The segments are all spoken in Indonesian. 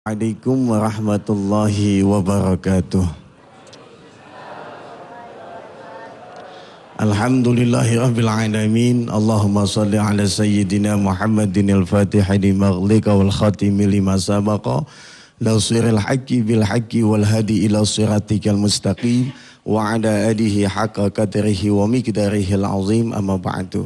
Assalamualaikum warahmatullahi wabarakatuh. Alhamdulillahirabbil alamin. Allahumma shalli ala sayyidina Muhammadin al-Fatihil lima ughliqa wal khatimi lima sabaqa nasiril haqqi bil haqqi wal hadi ila siratikal mustaqim wa ala alihi haqqa qadrihi wa miqdarihil azim, amma ba'du.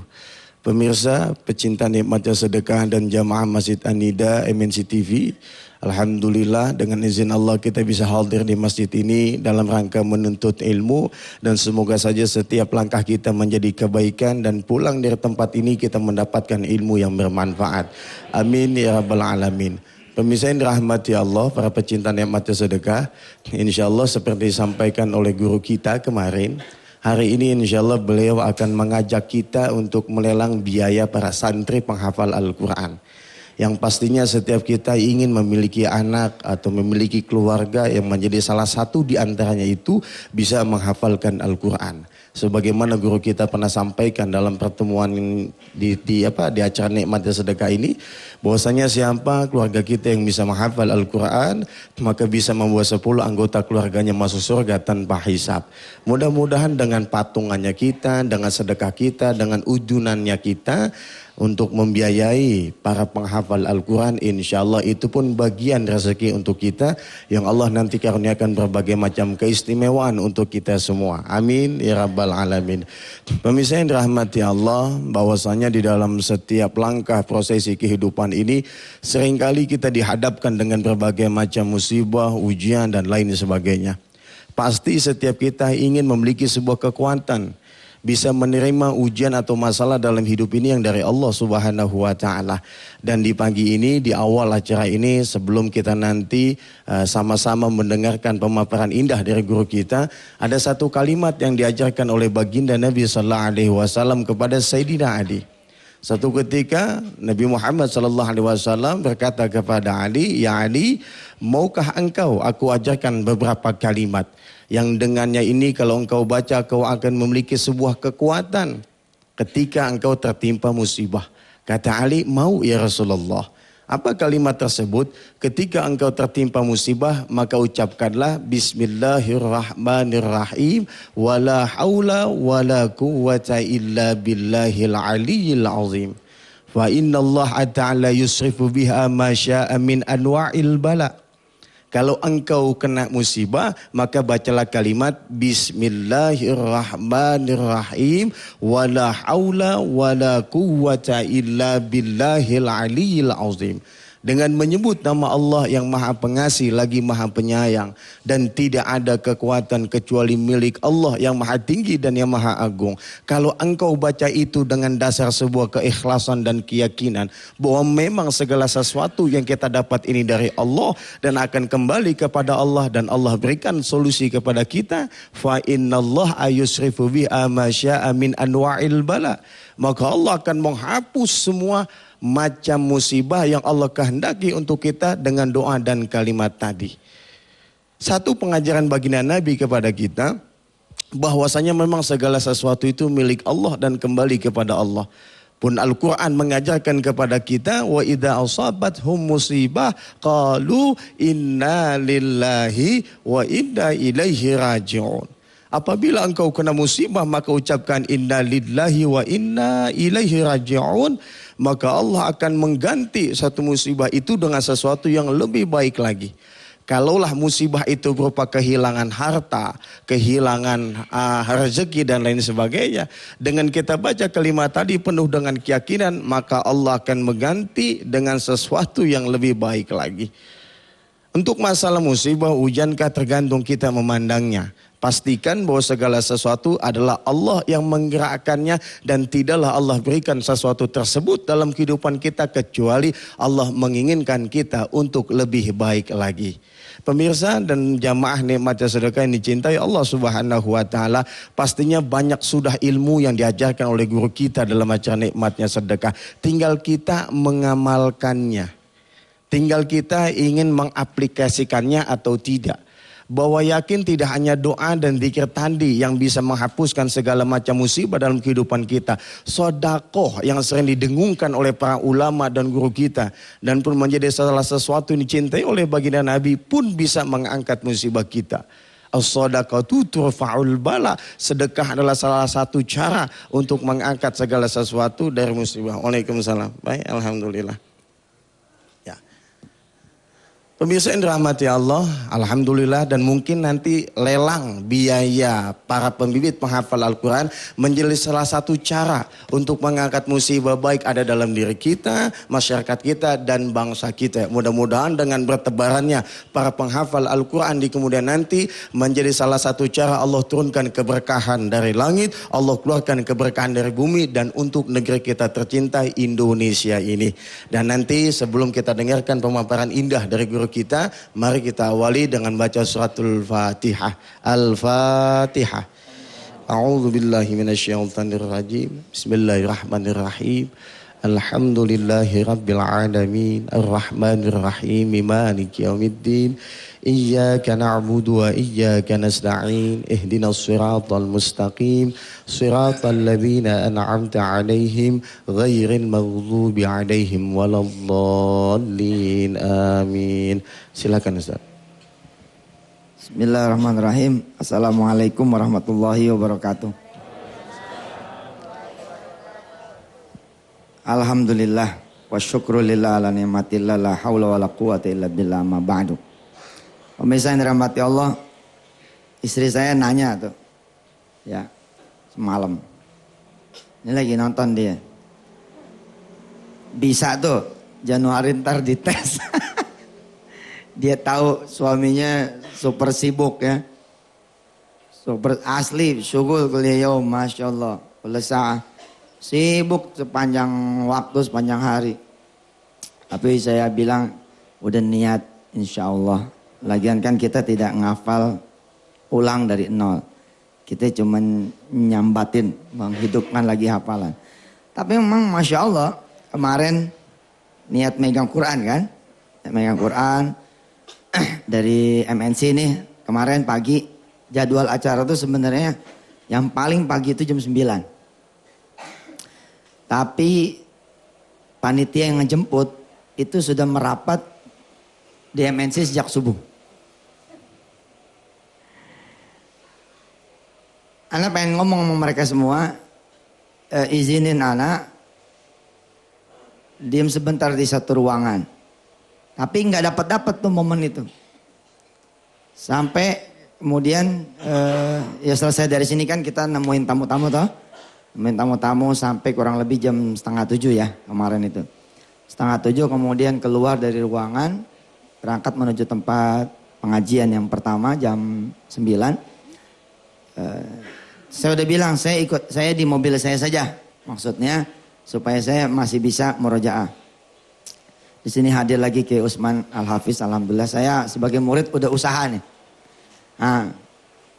Pemirsa, pecinta nikmatnya sedekah dan jamaah Masjid An-Nida MNC TV, alhamdulillah dengan izin Allah kita bisa hadir di masjid ini dalam rangka menuntut ilmu, dan semoga saja setiap langkah kita menjadi kebaikan dan pulang dari tempat ini kita mendapatkan ilmu yang bermanfaat. Amin ya rabbal alamin. Pemirsa yang dirahmati Allah, para pecinta nikmatnya sedekah, insyaallah seperti disampaikan oleh guru kita kemarin, hari ini insyaallah beliau akan mengajak kita untuk melelang biaya para santri penghafal Al-Quran. Yang pastinya setiap kita ingin memiliki anak atau memiliki keluarga yang menjadi salah satu di antaranya itu bisa menghafalkan Al-Quran. Sebagaimana guru kita pernah sampaikan dalam pertemuan di acara nikmatnya sedekah ini, bahwasanya siapa keluarga kita yang bisa menghafal Al-Quran, maka bisa membawa 10 anggota keluarganya masuk surga tanpa hisab. Mudah-mudahan dengan patungannya kita, dengan sedekah kita, dengan ujunannya kita untuk membiayai para penghafal Al-Quran, insya Allah itu pun bagian rezeki untuk kita yang Allah nanti karuniakan berbagai macam keistimewaan untuk kita semua. Amin ya rabbal alamin. Pemirsa yang dirahmati Allah, bahwasanya di dalam setiap langkah prosesi kehidupan ini seringkali kita dihadapkan dengan berbagai macam musibah, ujian dan lain sebagainya. Pasti setiap kita ingin memiliki sebuah kekuatan, bisa menerima ujian atau masalah dalam hidup ini yang dari Allah Subhanahu wa Ta'ala. Dan di pagi ini, di awal acara ini, sebelum kita nanti sama-sama mendengarkan pemaparan indah dari guru kita, ada satu kalimat yang diajarkan oleh baginda Nabi Sallallahu Alaihi Wasallam kepada Sayyidina Ali. Satu ketika Nabi Muhammad Sallallahu Alaihi Wasallam berkata kepada Ali, "Ya Ali, maukah engkau aku ajarkan beberapa kalimat yang dengannya ini kalau engkau baca kau akan memiliki sebuah kekuatan ketika engkau tertimpa musibah?" Kata Ali, "Mau ya Rasulullah." Apa kalimat tersebut? Ketika engkau tertimpa musibah, maka ucapkanlah Bismillahirrahmanirrahim, wala haula wala quwwata illa billahil aliyyil azim. Fa innallaha ta'ala yusrifu biha ma syaa min anwa'il bala. Kalau engkau kena musibah, maka bacalah kalimat Bismillahirrahmanirrahim, wala haula wala quwwata illa billahil aliyyil azim. Dengan menyebut nama Allah yang maha pengasih lagi maha penyayang, dan tidak ada kekuatan kecuali milik Allah yang maha tinggi dan yang maha agung. Kalau engkau baca itu dengan dasar sebuah keikhlasan dan keyakinan bahwa memang segala sesuatu yang kita dapat ini dari Allah dan akan kembali kepada Allah, dan Allah berikan solusi kepada kita, fa innallaha yusrifu biha ma syaa min anwa'il bala, maka Allah akan menghapus semua macam musibah yang Allah kehendaki untuk kita dengan doa dan kalimat tadi. Satu pengajaran baginda Nabi kepada kita, bahwasanya memang segala sesuatu itu milik Allah dan kembali kepada Allah. Pun Al-Quran mengajarkan kepada kita, wa idza asabathum musibah qalu inna lillahi wa inna ilaihi raji'un. Apabila engkau kena musibah, maka ucapkan inna lillahi wa inna ilaihi raji'un. Maka Allah akan mengganti satu musibah itu dengan sesuatu yang lebih baik lagi. Kalaulah musibah itu berupa kehilangan harta, kehilangan rezeki dan lain sebagainya, dengan kita baca kalimat tadi penuh dengan keyakinan, maka Allah akan mengganti dengan sesuatu yang lebih baik lagi. Untuk masalah musibah, ujiankah, tergantung kita memandangnya. Pastikan bahwa segala sesuatu adalah Allah yang menggerakkannya, dan tidaklah Allah berikan sesuatu tersebut dalam kehidupan kita kecuali Allah menginginkan kita untuk lebih baik lagi. Pemirsa dan jamaah nikmatnya sedekah yang dicintai Allah Subhanahu wa Ta'ala, pastinya banyak sudah ilmu yang diajarkan oleh guru kita dalam acara nikmatnya sedekah. Tinggal kita mengamalkannya. Tinggal kita ingin mengaplikasikannya atau tidak. bahwa yakin tidak hanya doa dan zikir tadi yang bisa menghapuskan segala macam musibah dalam kehidupan kita. Sedekah yang sering didengungkan oleh para ulama dan guru kita dan pun menjadi salah sesuatu yang dicintai oleh baginda Nabi pun bisa mengangkat musibah kita. As-sadaqatu turfa'ul bala. Sedekah adalah salah satu cara untuk mengangkat segala sesuatu dari musibah. Waalaikumsalam. Baik, alhamdulillah. Pemirsa yang dirahmati Allah, alhamdulillah, dan mungkin nanti lelang biaya para pembibit penghafal Al-Quran menjadi salah satu cara untuk mengangkat musibah baik ada dalam diri kita, masyarakat kita, dan bangsa kita. Mudah-mudahan dengan bertebarannya para penghafal Al-Quran di kemudian nanti menjadi salah satu cara Allah turunkan keberkahan dari langit, Allah keluarkan keberkahan dari bumi, dan untuk negeri kita tercinta Indonesia ini. Dan nanti sebelum kita dengarkan pemaparan indah dari guru kita, mari kita awali dengan baca suratul Fatihah. Al-Fatihah. A'udzu billahi minasyaitonir rajim. Bismillahirrahmanirrahim. Alhamdulillahi rabbil alamin. Arrahmanir rahim. Maliki yaumiddin. Iyyaka na'budu wa iyyaka nasta'in. Ihdinas siratal mustaqim. Siratal ladzina an'amta 'alaihim ghairil maghdubi 'alaihim waladdallin. Amin. Silakan Ustaz. Bismillahirrahmanirrahim. Assalamualaikum warahmatullahi wabarakatuh. Alhamdulillah wa syukru lillah ala ni'matillah la haula wa la quwata illa billah ma ba'du. Pemirsa yang dirahmati Allah, istri saya nanya tuh, ya semalam, ini lagi nonton dia, bisa tuh Januari ntar dites. Dia tahu suaminya super sibuk ya, super asli, syukur beliau, masya Allah, pelesah, sibuk sepanjang waktu, sepanjang hari. Tapi saya bilang, udah niat insya Allah. Lagian kan kita tidak ngafal ulang dari nol. Kita cuma nyambatin, menghidupkan lagi hafalan. Tapi memang Masya Allah, kemarin niat megang Quran kan. Megang Quran dari MNC nih, kemarin pagi jadwal acara itu sebenarnya yang paling pagi itu jam 9. Tapi panitia yang ngejemput itu sudah merapat di MNC sejak subuh. Ana pengen ngomong sama mereka semua, izinin Ana diam sebentar di satu ruangan. Tapi nggak dapat tuh momen itu. Sampai kemudian ya selesai dari sini kan kita nemuin tamu-tamu toh. Nemuin tamu-tamu sampai kurang lebih jam 6:30 ya kemarin itu. 6:30 kemudian keluar dari ruangan, berangkat menuju tempat pengajian yang pertama jam 9. Saya udah bilang saya di mobil saya saja. Maksudnya supaya saya masih bisa murojaah. Di sini hadir lagi ke Usman Al-Hafiz, alhamdulillah saya sebagai murid udah usaha nih. Nah,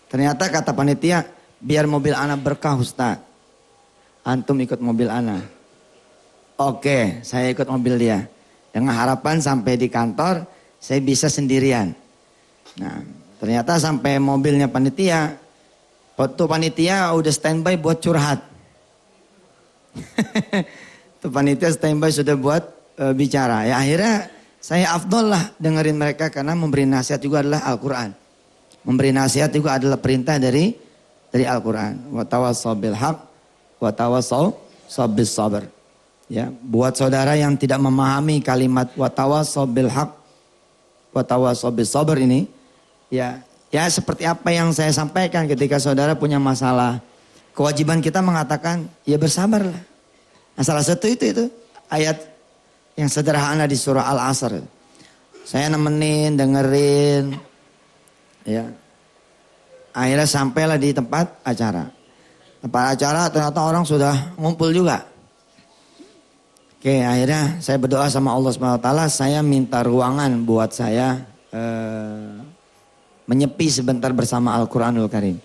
ternyata kata panitia, biar mobil ana berkah Ustaz. Antum ikut mobil ana. Oke, saya ikut mobil dia. Dengan harapan sampai di kantor saya bisa sendirian. Nah, ternyata sampai mobilnya panitia, waktu panitia udah standby buat curhat. Tuh panitia standby sudah buat bicara. Ya akhirnya saya afdol lah dengerin mereka karena memberi nasihat juga adalah Al-Quran. Memberi nasihat juga adalah perintah dari Al-Quran. Wa tawassaw bil haq, wa tawassaw bis sabr. Ya, buat saudara yang tidak memahami kalimat wa tawassaw bil haq, wa tawassaw bis sabr ini, ya seperti apa yang saya sampaikan ketika saudara punya masalah. Kewajiban kita mengatakan, ya bersabarlah. Nah, salah satu itu ayat yang sederhana di surah Al-Asr. Saya nemenin, dengerin. Ya. Akhirnya sampailah di tempat acara. Tempat acara ternyata orang sudah ngumpul juga. Oke, akhirnya saya berdoa sama Allah SWT. Saya minta ruangan buat saya menyepi sebentar bersama Al-Quranul Karim.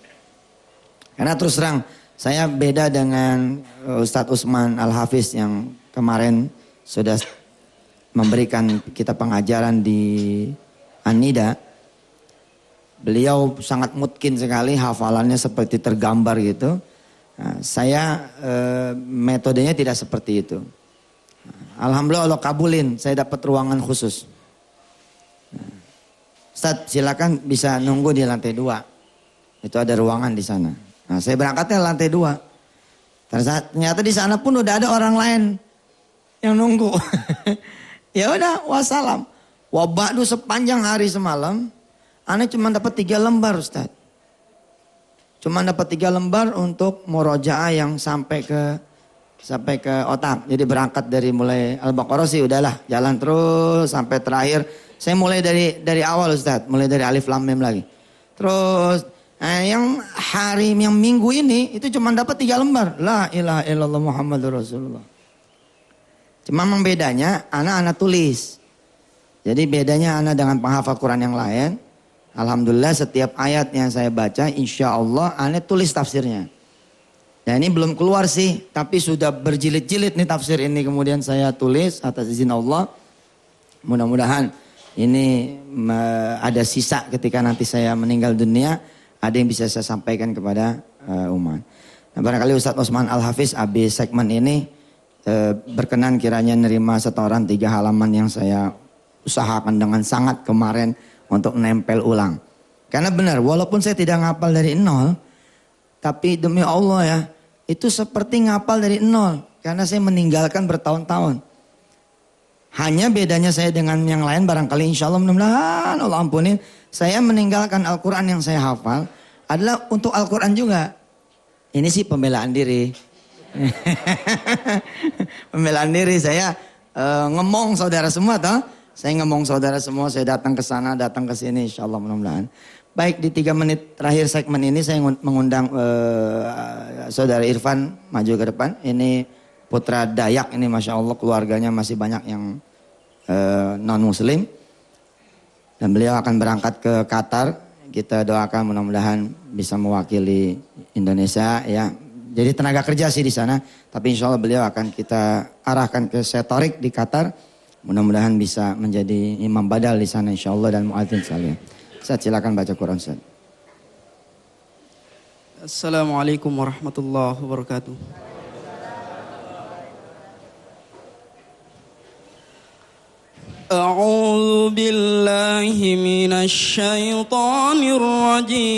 Karena terus terang, saya beda dengan Ustadz Usman Al-Hafiz yang kemarin sudah memberikan kita pengajaran di An-Nida. Beliau sangat mutkin sekali, hafalannya seperti tergambar gitu. Nah, saya metodenya tidak seperti itu. Alhamdulillah Allah kabulin, saya dapat ruangan khusus. Ustaz, silakan bisa nunggu di lantai 2. Itu ada ruangan di sana. Nah, saya berangkatnya lantai 2. Ternyata di sana pun udah ada orang lain yang nunggu. Ya udah, wassalam. Wabadu sepanjang hari semalam, ana cuma dapat 3 lembar, Ustaz. Cuma dapat 3 lembar untuk murojaah yang sampai ke otak. Jadi berangkat dari mulai Al-Baqarah sih udahlah, jalan terus sampai terakhir. Saya mulai dari awal, Ustaz, mulai dari Alif Lam Mim lagi. Terus yang minggu ini itu cuma dapat 3 lembar. La ilaha illallah Muhammadur Rasulullah. Cuma memang bedanya anak tulis. Jadi bedanya anak dengan penghafal Quran yang lain. Alhamdulillah setiap ayat yang saya baca insya Allah anak tulis tafsirnya. Nah ini belum keluar sih. Tapi sudah berjilid-jilid nih tafsir ini. Kemudian saya tulis atas izin Allah. Mudah-mudahan ini ada sisa ketika nanti saya meninggal dunia. Ada yang bisa saya sampaikan kepada umat. Nah, barangkali Ustadz Osman Al-Hafiz habis segmen ini berkenan kiranya nerima setoran 3 halaman yang saya usahakan dengan sangat kemarin untuk nempel ulang. Karena benar, walaupun saya tidak ngapal dari 0, tapi demi Allah ya, itu seperti ngapal dari 0. Karena saya meninggalkan bertahun-tahun. Hanya bedanya saya dengan yang lain barangkali insya Allah mudah-mudahan Allah ampunin. Saya meninggalkan Al-Quran yang saya hafal adalah untuk Al-Quran juga. Ini sih pembelaan diri. Pembelaan diri saya ngomong saudara semua toh. Saya ngomong saudara semua, saya datang ke sana, datang ke sini insyaallah mudah-mudahan. Baik, di 3 menit terakhir segmen ini saya mengundang saudara Irfan maju ke depan. Ini putra Dayak ini Masya Allah keluarganya masih banyak yang non muslim. Dan beliau akan berangkat ke Qatar. Kita doakan mudah-mudahan bisa mewakili Indonesia ya. Jadi tenaga kerja sih di sana, tapi insya Allah beliau akan kita arahkan ke Setorik di Qatar. Mudah-mudahan bisa menjadi imam badal di sana insya Allah dan muadzin sekalian. Ustaz silakan baca Quran Ustaz. Assalamualaikum warahmatullahi wabarakatuh. A'udzu billahi minasy syaithanir rajim.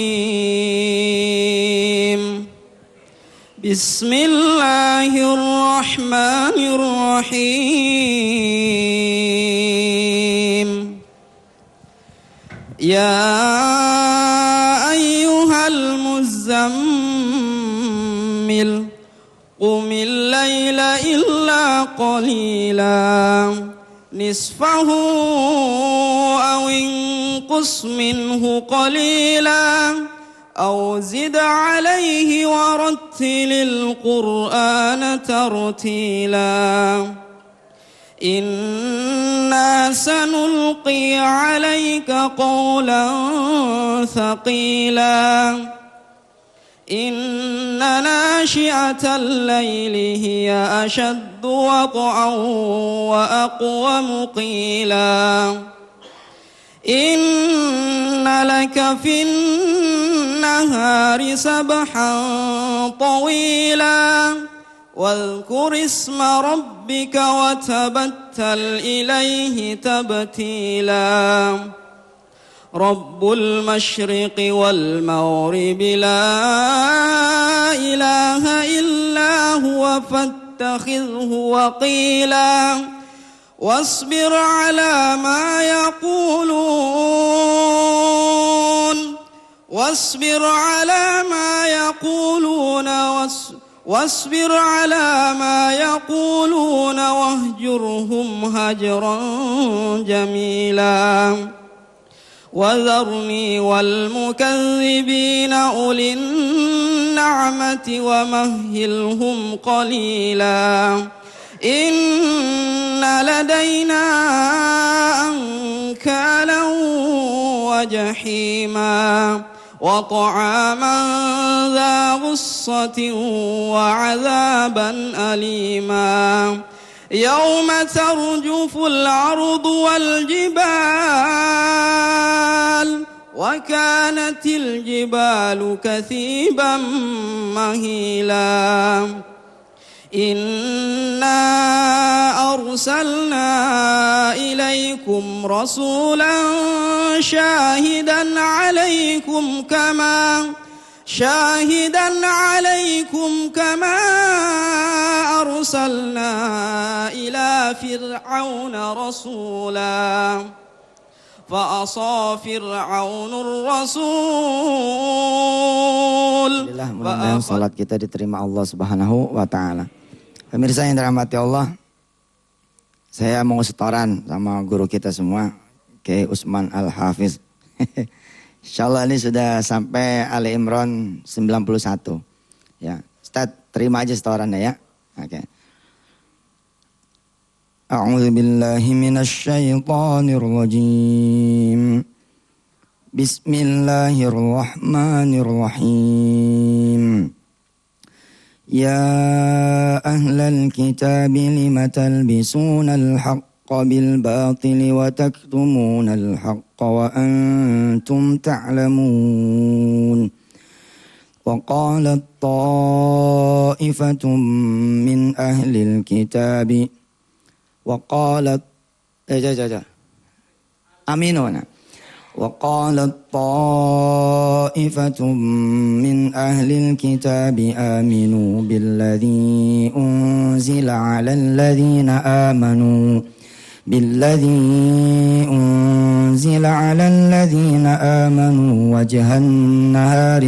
Bismillahirrahmanirrahim. Ya ayyuhal muzammil qumil laila illa qalila nisfahu aw inqus minhu qalila أو زد عليه ورتل القرآن ترتيلا إنا سنلقي عليك قولا ثقيلا إن ناشئة الليل هي أشد وطئا وأقوم قيلا إن لك في النهار سبحا طويلا واذكر اسم ربك وتبتل إليه تبتيلا رب المشرق والمغرب لا إله إلا هو فاتخذه وقيلا واصبر على ما يقولون واصبر على ما يقولون واهجرهم هجرا جميلا وذرني والمكذبين أولي النعمة ومهلهم قليلا إن لدينا أنكالا وجحيما وطعاما ذا غصة وعذابا أليما يوم ترجف الأرض والجبال وكانت الجبال كثيبا مهيلا إنا أرسلنا إليكم رسولا شاهدا عليكم كما أرسلنا إلى فرعون رسولا فعصى فرعون الرسول. Mudah-mudahan salat kita diterima Allah Subhanahu wa taala. Pemirsa yang dirahmati Allah, saya mau setoran sama guru kita semua, Kiai Usman Al-Hafiz. Insyaallah ini sudah sampai Ali Imran 91. Ya, Ustaz, terima aja setorannya ya. Oke. A'udzu billahi minasy syaithanir rajim. Bismillahirrahmanirrahim. Ya ahlal kitab lima talbisunal haqqa bil batili wa taktumunal haqqa wa antum ta'lamun. Wa qalat ta'ifatun min ahlil kitabi wa qalat aminuna. وقالت طائفة من أهل الكتاب آمنوا بالذي أنزل على الذين آمنوا وجه النهار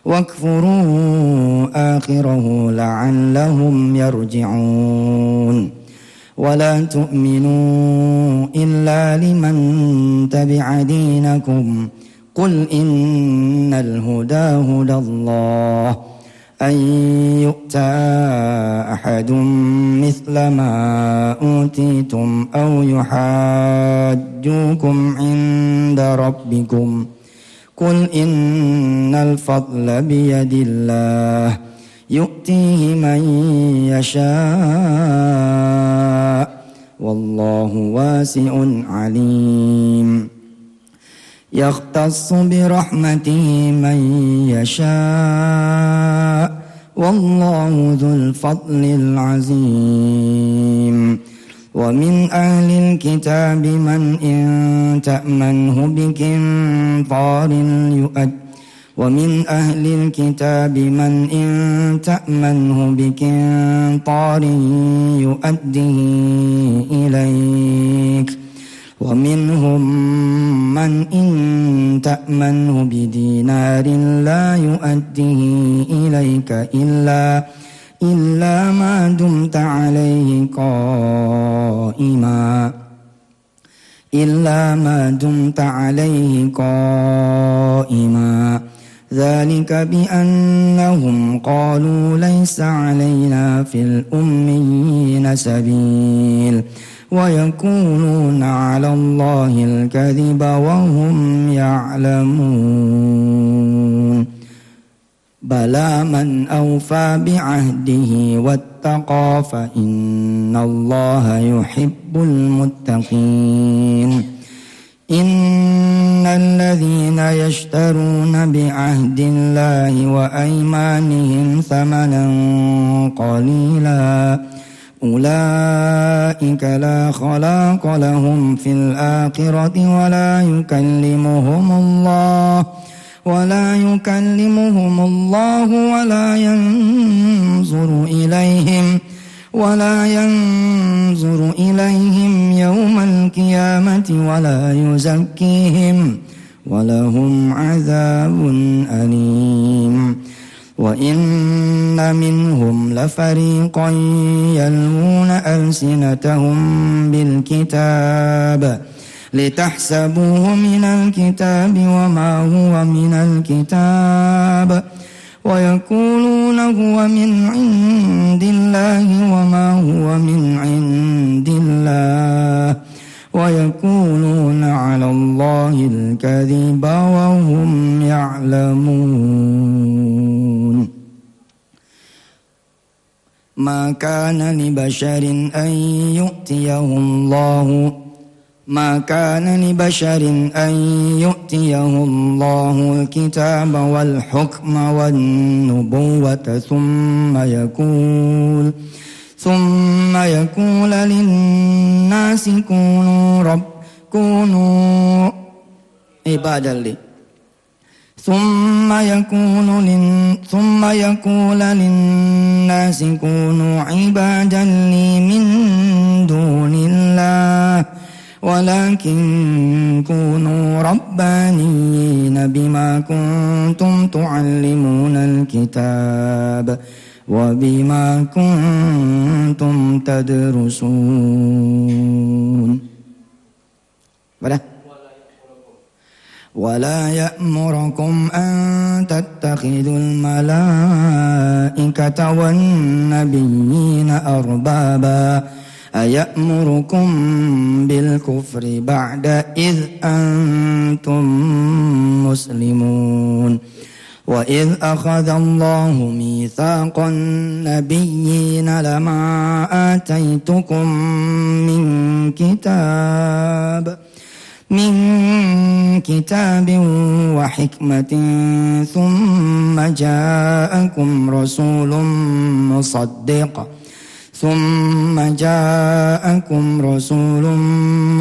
واكفروا آخره لعلهم يرجعون ولا تؤمنوا إلا لمن تبع دينكم قل إن الهدى هدى الله أن يؤتى أحد مثل ما أوتيتم أو يحاجوكم عند ربكم قل إن الفضل بيد الله يؤتيه من يشاء والله واسع عليم يختص برحمته من يشاء والله ذو الفضل العظيم ومن أهل الكتاب من إن تأمنه بقنطار ومن أهل الكتاب من إن تأمنه بقنطار يؤديه إليك ومنهم من إن تأمنه بدينار لا يؤديه إليك إلا ما دمت عليه قائما ذلك بأنهم قالوا ليس علينا في الأميين سبيل ويقولون على الله الكذب وهم يعلمون بلى من أوفى بعهده واتقى فإن الله يحب المتقين إن الذين يشترون بعهد الله وأيمانهم ثمنا قليلا أولئك لا خلاق لهم في الآخرة ولا يكلمهم الله ولا ينظر إليهم يوم القيامة ولا يزكيهم ولهم عذاب أليم وإن منهم لفريقا يلوون ألسنتهم بالكتاب لتحسبوه من الكتاب وما هو من الكتاب ويقولون هو من عند الله وما هو من عند الله ويقولون على الله الكذب وهم يعلمون ما كان لبشر أن يؤتيه الله ما كان لبشر أن يؤتيه الله الكتاب والحكم والنبوة ثم يقول للناس كونوا عبادا لي ثم يقول للناس كونوا عبادا لي من دون الله ولكن كونوا ربانيين بما كنتم تعلمون الكتاب وبما كنتم تدرسون. ولا يأمركم أن تتخذوا الملائكة والنبيين أربابا أيأمركم بالكفر بعد إذ أنتم مسلمون. وإذ أخذ الله ميثاق النبيين لما آتيتكم من كتاب وحكمة ثم جاءكم رسول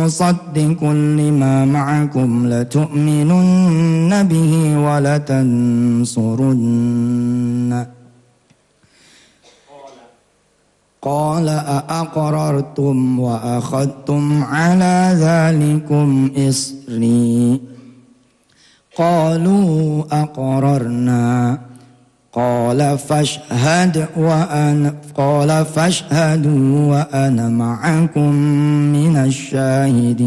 مصدق لما معكم لتؤمنن به ولتنصرنه قال أأقررتم وأخذتم على ذلكم إصري قالوا أقررنا قال فاشهدوا وأنا معكم من الشاهدين.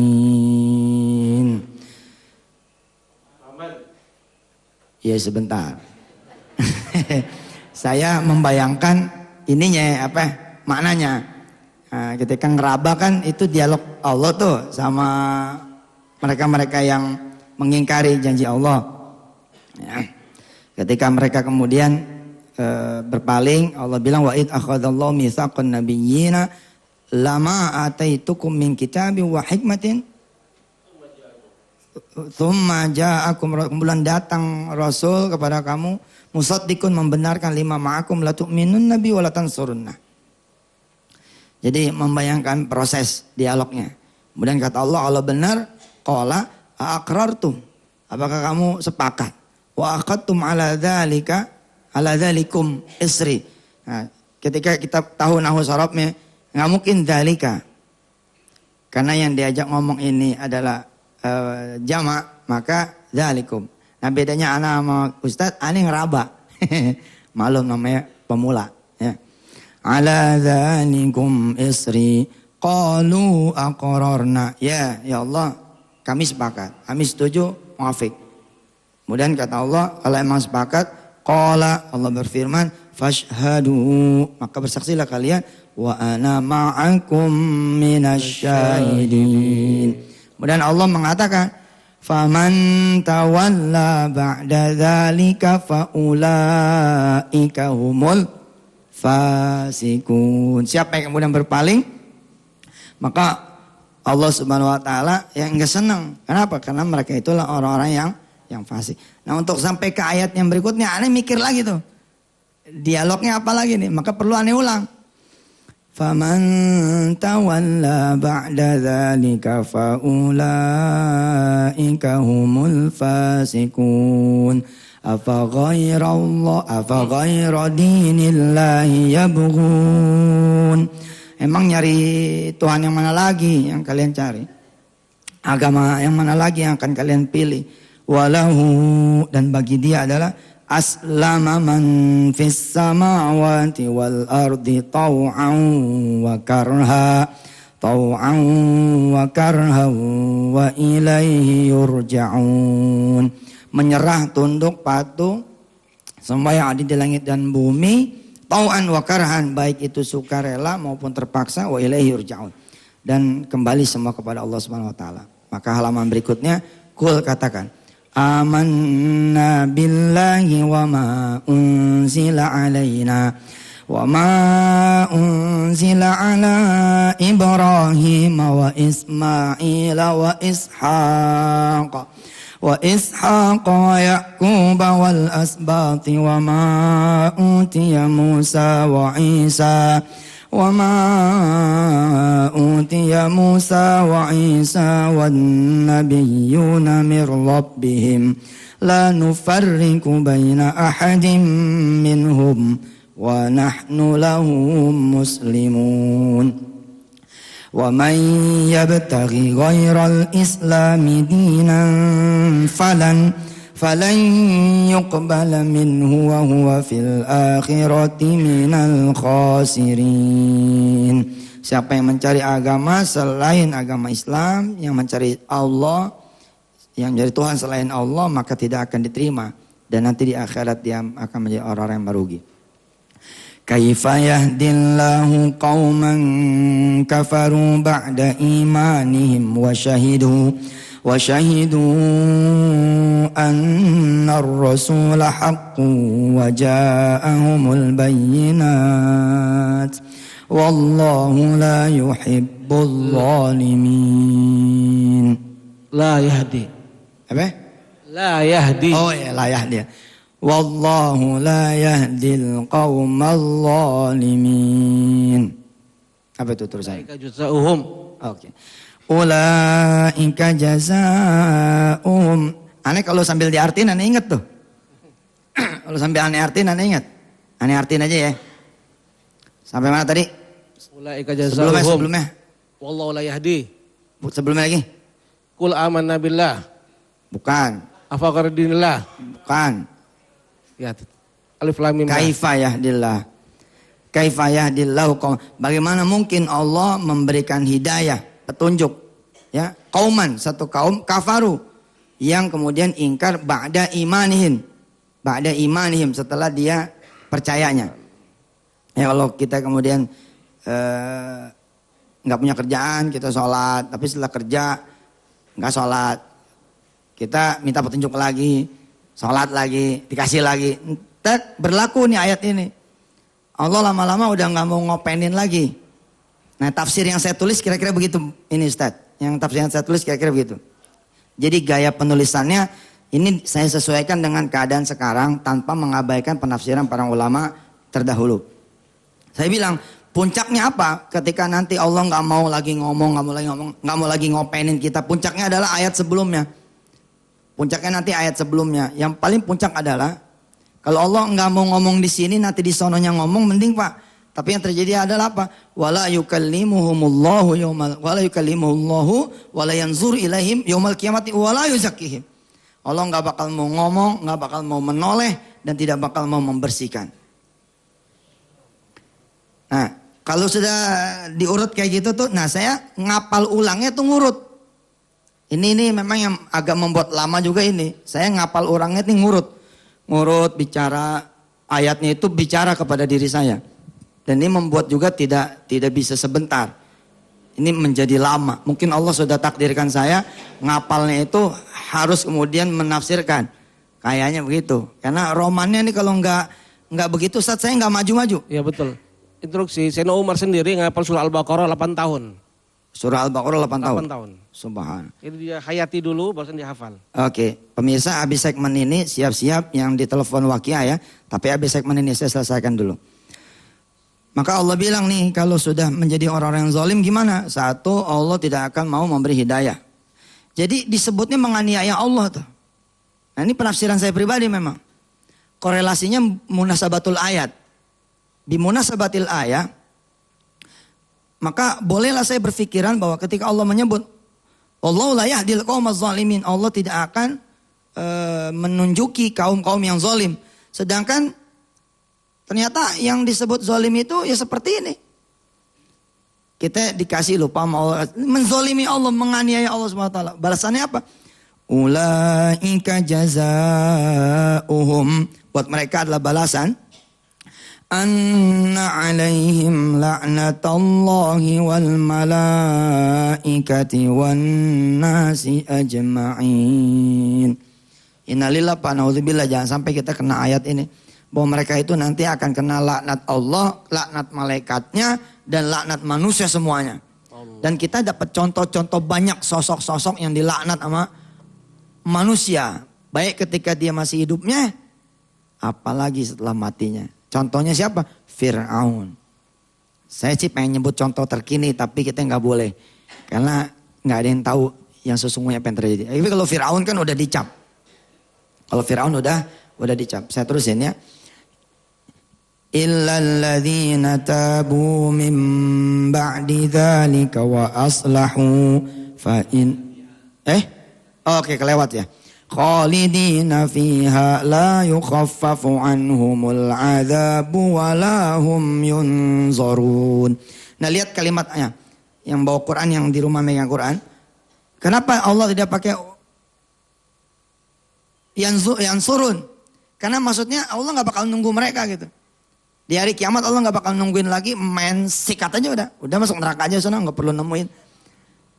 Ya sebentar. Saya membayangkan ininya maknanya. Nah, ketika ngeraba kan itu dialog Allah tuh sama mereka-mereka yang mengingkari janji Allah. Ya. Ketika mereka kemudian berpaling, Allah bilang wa id akhadallahu mitsaqan nabiyyina lama ataitukum min kitabin wa hikmatin tsumma ja'akum, kemudian datang Rasul kepada kamu musaddiqun, membenarkan lima ma'akum la tu'minun nabi wa la tansurunna. Jadi membayangkan proses dialognya. Kemudian kata Allah benar, qala aqrartum, apakah kamu sepakat? Wa aqadtum ala dzalikum isri. Nah, ketika kita tahu nahwu sarafnya enggak mungkin dzalika. Karena yang diajak ngomong ini adalah jamak, maka dzalikum. Nah, bedanya ana sama ustaz, ana ngeraba. Malum namanya pemula, ya. Ala dzalikum isri qalu aqrarna. Ya Allah, kami sepakat, kami setuju, muafik. Kemudian kata Allah, kalau emang sepakat, qala, Allah berfirman, fashhadu, maka bersaksilah kalian, wa ana ma'akum minasyahidin. Kemudian Allah mengatakan, faman tawalla ba'da dzalika faulaika humul fasikun. Siapa yang kemudian berpaling, maka Allah Subhanahu wa taala yang enggak senang. Kenapa? Karena mereka itulah orang-orang yang fasik. Nah, untuk sampai ke ayat yang berikutnya, aneh mikir lagi tuh. Dialognya apa lagi nih? Maka perlu aneh ulang. Faman tawalla ba'da dzalika faulaika humul fasikun. Afa ghaira dinillahi yabghun. Emang nyari Tuhan yang mana lagi yang kalian cari? Agama yang mana lagi yang akan kalian pilih? Walahu, dan bagi dia adalah aslama man fis samawati wal ardi taw'an wa karha wa ilaihi yurja'un. Menyerah, tunduk, patuh semua yang ada di langit dan bumi, taw'an wa karhan, baik itu sukarela maupun terpaksa, wa ilaihi yurja'un, dan kembali semua kepada Allah Subhanahu wa taala. Maka halaman berikutnya, kul, katakan, amanna billahi wa ma unzila alaina وما أنزل على إبراهيم وإسماعيل وإسحاق ويعقوب والأسباط وما أوتي موسى وعيسى والنبيون من ربهم لا نفرق بين أحد منهم ونحن له مسلمون ومن يبتغي غير الإسلام دينا فلن يقبل منه وهو في الآخرة من الخاسرين. Siapa yang mencari agama selain agama Islam, yang mencari Allah, yang menjadi Tuhan selain Allah, maka tidak akan diterima, dan nanti di akhirat dia akan menjadi orang-orang yang merugi. Kaifa yahdillahu qauman kafaru ba'da imanihim wa syahidu anna ar-rasula haqqun wa ja'ahumul bayyinat wallahu la yuhibbul zalimin. La yahdi. Apa? La yahdi. Oh ya, la yahdi. Wallahu la yahdil qaumal zalimin. Apa itu tulisannya? Ulaika jazaohum. Oke. Ulaika jazaohum. Aneh kalau sambil diartiin aneh ingat tuh. Kalau sambil aneh artiin aneh ingat. Aneh artiin aja ya. Sampai mana tadi? Ulaika jazaohum. Sebelumnya. Wallahu la yahdi. Sebelumnya lagi. Qul amanna billah. Bukan. Afa dinillah. Bukan. Ya, alif lam mim. Kaifa yahdillahu qaum. Bagaimana mungkin Allah memberikan hidayah, petunjuk, ya, kauman, satu kaum kafaru yang kemudian ingkar ba'da imanihim setelah dia percayanya. Ya, kalau kita kemudian nggak punya kerjaan, kita sholat, tapi setelah kerja nggak sholat, kita minta petunjuk lagi, sholat lagi, dikasih lagi. Entar berlaku nih ayat ini. Allah lama-lama udah gak mau ngopenin lagi. Nah, tafsir yang saya tulis kira-kira begitu ini Ustaz. Yang tafsir yang saya tulis kira-kira begitu. Jadi gaya penulisannya ini saya sesuaikan dengan keadaan sekarang tanpa mengabaikan penafsiran para ulama terdahulu. Saya bilang puncaknya apa? Ketika nanti Allah gak mau lagi ngomong, gak mau lagi ngopenin kita. Puncaknya adalah ayat sebelumnya. Puncaknya nanti ayat sebelumnya. Yang paling puncak adalah kalau Allah nggak mau ngomong di sini, nanti di sononya ngomong, mending Pak. Tapi yang terjadi adalah apa? Wala yukallimuhumullahu wala yanzur ilaihim yaumal qiyamati wala yuzakkihim. Allah nggak bakal mau ngomong, nggak bakal mau menoleh, dan tidak bakal mau membersihkan. Nah, kalau sudah diurut kayak gitu tuh, nah saya ngapal ulangnya tuh ngurut. Ini memang yang agak membuat lama juga ini. Saya ngapal orangnya ini ngurut bicara ayatnya itu bicara kepada diri saya. Dan ini membuat juga tidak bisa sebentar. Ini menjadi lama. Mungkin Allah sudah takdirkan saya ngapalnya itu harus kemudian menafsirkan. Kayaknya begitu. Karena romannya ini kalau nggak begitu saat saya nggak maju-maju. Ya betul. Instruksi Sayyidina Umar sendiri ngapal surah Al-Baqarah 8 tahun. Surah Al-Baqarah 8 tahun. 8 tahun. Subhan. Jadi dia hayati dulu baru dihafal. Oke, pemirsa, habis segmen ini siap-siap yang ditelepon Wakia ya. Tapi habis segmen ini saya selesaikan dulu. Maka Allah bilang nih, kalau sudah menjadi orang-orang yang zalim gimana? Satu, Allah tidak akan mau memberi hidayah. Jadi disebutnya menganiaya Allah tuh. Nah, ini penafsiran saya pribadi memang. Korelasinya munasabatul ayat. Di munasabatil ayat, maka bolehlah saya berpikiran bahwa ketika Allah menyebut Wallahu la yahdil qaumaz zalimin, Allah tidak akan menunjuki kaum-kaum yang zalim. Sedangkan ternyata yang disebut zalim itu ya seperti ini. Kita dikasih lupa mau menzalimi Allah, menganiaya Allah SWT. Balasannya apa? Ulaika jazaohum, buat mereka adalah balasan anna alaihim la'natullahi wal malaikati wan nasi ajma'in. Innalillah, naudzubillah, jangan sampai kita kena ayat ini. bahwa mereka itu nanti akan kena laknat Allah, laknat malaikatnya, dan laknat manusia semuanya. Dan kita dapat contoh-contoh banyak sosok-sosok yang dilaknat sama manusia. Baik ketika dia masih hidupnya, apalagi setelah matinya. Contohnya siapa? Fir'aun. Saya sih pengen nyebut contoh terkini, tapi kita nggak boleh. Karena nggak ada yang tahu yang sesungguhnya apa yang terjadi. Tapi kalau Fir'aun kan udah dicap. Kalau Fir'aun udah dicap. Saya terusin ya. Illalladzina tabu min ba'di dzalika wa aslahu fa in Oke, kelewat ya. Khalidina fiha la yukhaffafu anhumul adzabu wa la hum yunzarun. Nah, lihat kalimatnya. Yang bawa Quran, yang di rumah megang Quran. Kenapa Allah tidak pakai yansurun? Karena maksudnya Allah nggak bakal nunggu mereka gitu. Di hari kiamat Allah nggak bakal nungguin lagi, main sikat aja udah masuk neraka aja sana, nggak perlu nemuin.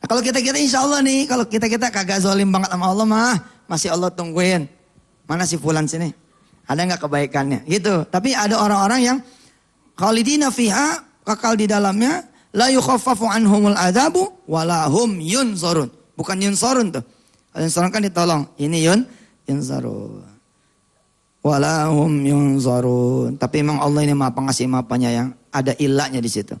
Nah, kalau kita insya Allah nih, kalau kita kagak zalim banget sama Allah mah, masih Allah tungguin. Mana si fulan sini? Ada nggak kebaikannya? Gitu. Tapi ada orang-orang yang khalidina fiha, kekal di dalamnya, la yukhaffafu anhumul adzabu wala hum yunzarun. Bukan yunzarun tuh. Yunzarun kan ditolong. Ini yunzarun. Wala hum yunzarun. Tapi memang Allah ini Maha Pengasih, Maha Penyayang. Ada ilahnya di situ.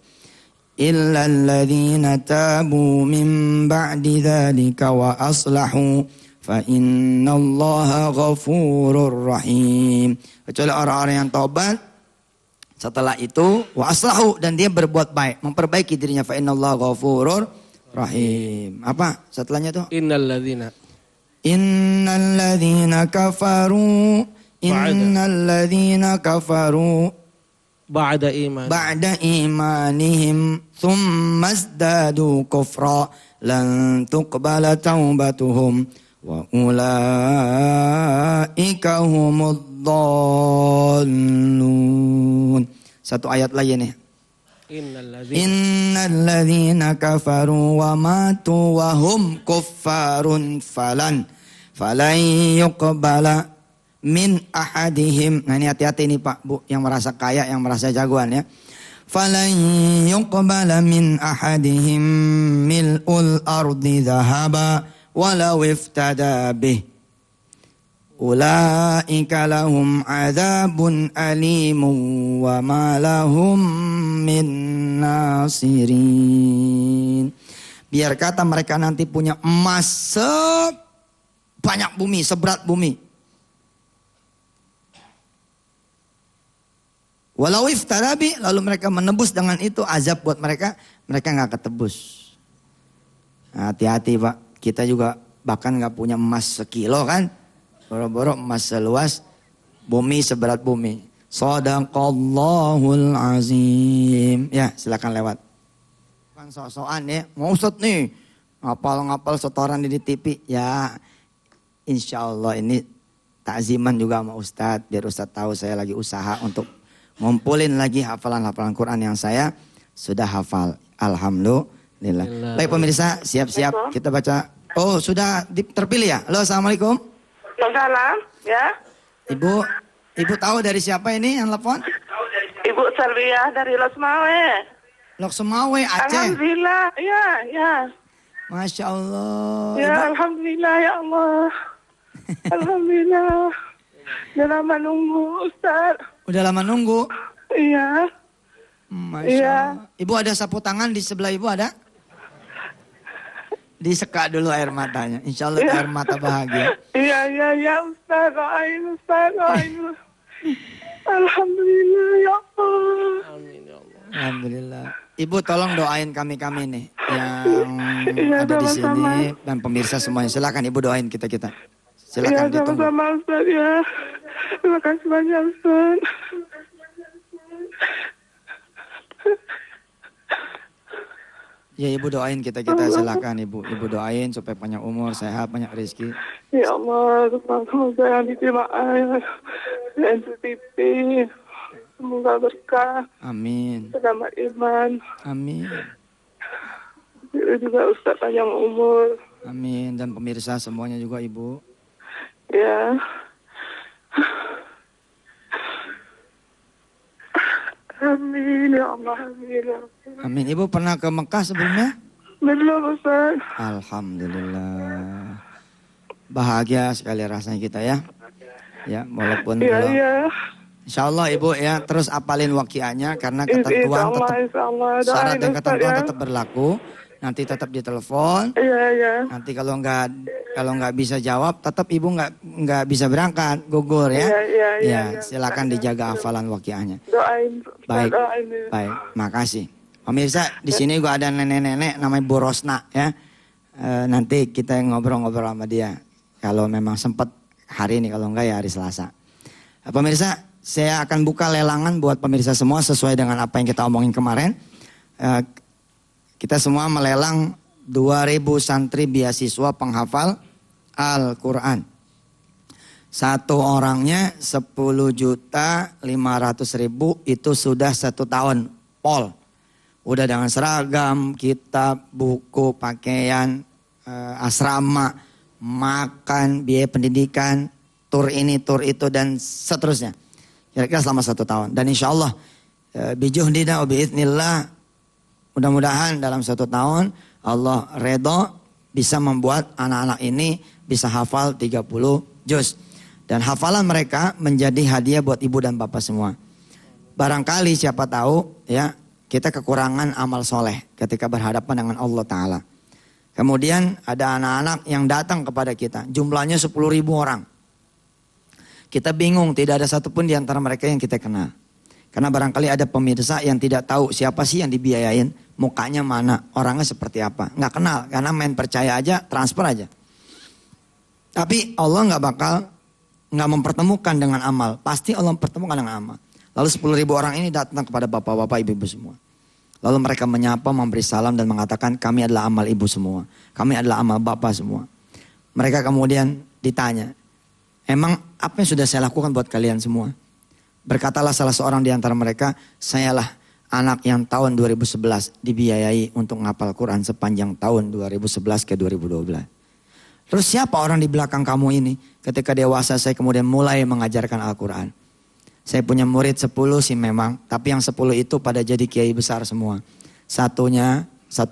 Illal ladzina tabu min ba'di dzalika wa aslahu fa innallaha ghafurur rahim. Kecuali orang-orang yang taubat setelah itu wa aslahu, dan dia berbuat baik, memperbaiki dirinya, fa innallaha ghafurur rahim. Apa setelahnya tuh? Innal ladzina kafaru ba'da imanihim thumma izdadu kufra lan tuqbala taubatuhum wa ulaika humud dhallun. Satu ayat lagi nih. Innal ladzina kafaru wa matu wa hum kuffarun falan yuqbala min ahadihim. Nah ini hati-hati nih Pak Bu, yang merasa kaya, yang merasa jagoan ya. Falan yuqbala min ahadihim mil'ul ardi dhahaba walau iftada bih. Ulaika lahum adzabun alimun wa ma lahum min nasirin. Biar kata mereka nanti punya emas sebanyak bumi, seberat bumi. Walau iftarabi, lalu mereka menebus dengan itu azab buat mereka nggak ketebus. Nah, hati-hati Pak, kita juga bahkan nggak punya emas sekilo kan, boro-boro emas seluas bumi, seberat bumi. Shadaqallahul azim. Ya silakan lewat. Kan sok-sokan ya, mau Ustadz nih ngapal setoran di TV. Ya insya Allah ini takziman juga sama Ustadz, biar Ustadz tahu saya lagi usaha untuk ngumpulin lagi hafalan-hafalan Quran yang saya sudah hafal. Alhamdulillah. Baik pemirsa, siap-siap kita baca. Oh sudah terpilih ya? Halo, assalamualaikum. Salam, ya. Ibu tahu dari siapa ini yang telepon? Ibu Sarwiyah dari Loksmawe. Loksmawe, Aceh. Alhamdulillah, ya. Masya Allah. Ya, Ibu. Alhamdulillah ya Allah. Alhamdulillah. Udah lama nunggu Ustaz. Udah lama nunggu? Iya. Masya Allah. Ibu ada sapu tangan di sebelah ibu ada? Diseka dulu air matanya. Insya Allah air mata bahagia. Iya Ustaz. Doain Ustaz. Alhamdulillah ya Allah. Alhamdulillah. Ibu tolong doain kami nih yang ada di sini dan pemirsa semuanya. Silakan Ibu doain kita. Silakan ditunggu. Sama-sama Ustaz ya. Terima kasih banyak Ustaz. Ya Ibu doain kita silakan Ibu. Ibu doain supaya panjang umur, sehat, banyak rezeki. Ya Allah, semoga yang diterima NCTV. Semoga berkah. Amin. Selamat iman. Amin. Juga Ustaz panjang umur. Amin. Dan pemirsa semuanya juga Ibu. Ya. Amin ya Allah, amin ya Allah. Amin. Ibu pernah ke Mekah sebelumnya? Belum Ustaz. Alhamdulillah. Bahagia sekali rasanya kita ya. Ya, walaupun Iya, belum. iya. Insya Allah Ibu ya terus apalin waqiahnya karena ketentuan tetap syarat dan ketentuan tetap berlaku. Nanti tetap ditelepon. Iya, iya. Nanti kalau nggak bisa jawab, tetap Ibu nggak bisa berangkat, gugur ya. Iya. Silakan dijaga hafalan waqiahnya. Doain. Baik, Doain. baik, makasih. Pemirsa, di sini gua ada nenek-nenek namanya Bu Rosna ya. Nanti kita ngobrol-ngobrol sama dia. Kalau memang sempat hari ini, kalau enggak ya hari Selasa. Pemirsa, saya akan buka lelangan buat pemirsa semua sesuai dengan apa yang kita omongin kemarin. Kita semua melelang 2.000 santri beasiswa penghafal Al-Quran. Satu orangnya 10.500.000 itu sudah 1 tahun. Pol. Udah dengan seragam, kitab, buku, pakaian, asrama, makan, biaya pendidikan, tur ini, tur itu, dan seterusnya. Kira-kira selama 1 tahun. Dan insya Allah, bijuhdina wa biiznillah, mudah-mudahan dalam 1 tahun Allah redho bisa membuat anak-anak ini bisa hafal 30 juz. Dan hafalan mereka menjadi hadiah buat ibu dan bapak semua. Barangkali siapa tahu ya kita kekurangan amal soleh ketika berhadapan dengan Allah Ta'ala. Kemudian ada anak-anak yang datang kepada kita. Jumlahnya 10.000 orang. Kita bingung, tidak ada satupun di antara mereka yang kita kenal. Karena barangkali ada pemirsa yang tidak tahu siapa sih yang dibiayain, mukanya mana, orangnya seperti apa. Nggak kenal, karena main percaya aja, transfer aja. Tapi Allah nggak mempertemukan dengan amal. Pasti Allah mempertemukan dengan amal. Lalu 10.000 orang ini datang kepada bapak-bapak, ibu-ibu semua. Lalu mereka menyapa, memberi salam dan mengatakan kami adalah amal ibu semua. Kami adalah amal bapak semua. Mereka kemudian ditanya, emang apa yang sudah saya lakukan buat kalian semua? Berkatalah salah seorang di antara mereka, sayalah anak yang tahun 2011 dibiayai untuk ngapal Quran sepanjang tahun 2011 ke 2012. Terus siapa orang di belakang kamu ini? Ketika dewasa saya kemudian mulai mengajarkan Al-Quran. Saya punya murid 10 sih memang, tapi yang 10 itu pada jadi kiai besar semua. Satu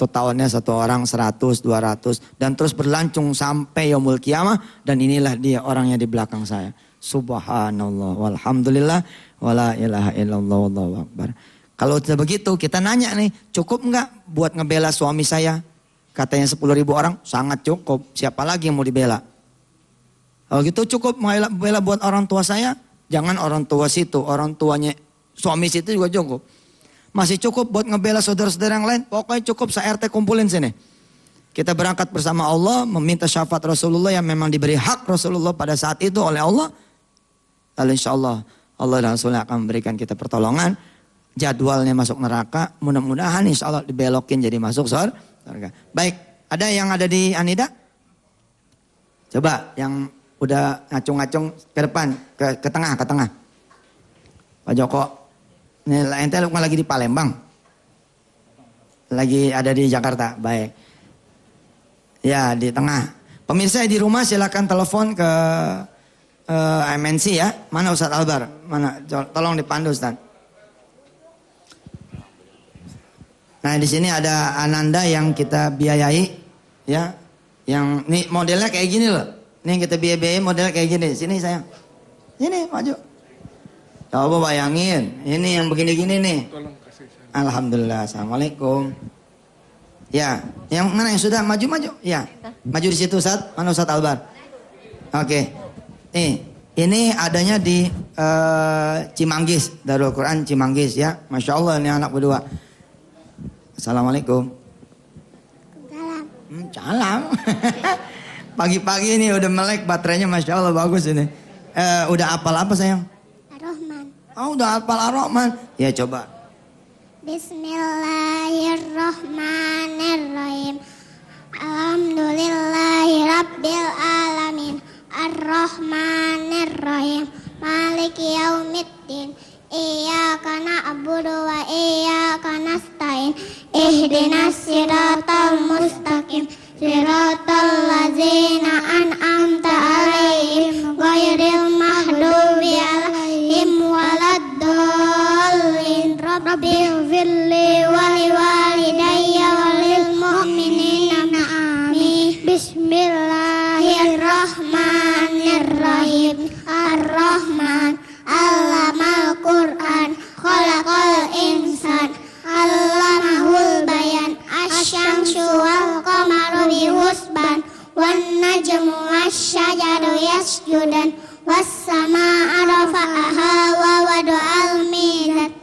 tahunnya 1 orang 100, 200 dan terus berlangsung sampai yaumul kiamah, dan inilah dia orangnya di belakang saya. Subhanallah walhamdulillah wala ilaha illallah wallahu akbar. Kalau sudah begitu kita nanya nih, cukup enggak buat ngebela suami saya? Katanya 10.000 orang, sangat cukup. Siapa lagi yang mau dibela? Kalau gitu cukup bela buat orang tua saya. Jangan orang tua situ, orang tuanya suami situ juga cukup. Masih cukup buat ngebela saudara-saudara yang lain. Pokoknya cukup se-RT kumpulin sini. Kita berangkat bersama Allah, meminta syafaat Rasulullah yang memang diberi hak Rasulullah pada saat itu oleh Allah. Lalu insya Allah, Allah dan Rasulullah akan memberikan kita pertolongan. Jadwalnya masuk neraka, mudah-mudahan insya Allah dibelokin jadi masuk surga. Baik, ada yang ada di Anida? Coba yang udah ngacung-ngacung ke depan, ke tengah. Pak Joko, ini ente lagi di Palembang? Lagi ada di Jakarta, baik. Ya, di tengah. Pemirsa di rumah silakan telepon ke MNC ya. Mana Ustadz Albar? Mana? Tolong dipandu Ustadz. Nah, di sini ada Ananda yang kita biayai ya. Yang ini modelnya kayak gini loh. Ini yang kita biayai modelnya kayak gini. Sini sayang. Sini maju. Coba bayangin. Ini yang begini-gini nih. Alhamdulillah. Assalamualaikum. Ya, yang mana yang sudah maju-maju? Ya, maju di situ Ustaz. Mana Ustaz Albar? Oke. Ini adanya di Cimanggis, Darul Quran Cimanggis ya. Masya Allah ini anak berdua. Assalamualaikum. Salam. Pagi-pagi ini udah melek baterainya, Masya Allah bagus ini. Udah hafal apa sayang? Ar-Rahman. Oh udah hafal Ar-Rahman. Ya coba. Bismillahirrahmanirrahim. Alhamdulillahirabbil alamin. Ar-Rahmanirrahim. Maliki yaumiddin. Iyyaka na'budu wa iyyaka nasta'in. Ihdinas siratal mustaqim. Siratal ladzina an'amta 'alaihim ghairil maghdubi 'alaihim waladdallin. Bismillahirrahmanirrahim. Ar-Rahman, Allamal Qur'an, Khalaqal insan, Allamahul bayan. Asyamsu wal qamaru bihusban, wan najmu wasyajaru yasjudan, was-samaa'a rafa'aha wa wada'al mizan.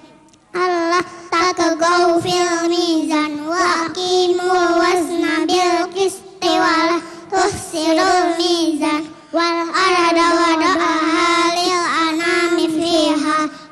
Allah tatagaw fil mizan, wa aqimul wazna bil qisti wa la tuhsirul mizan. Wal arda wada'aha lil anami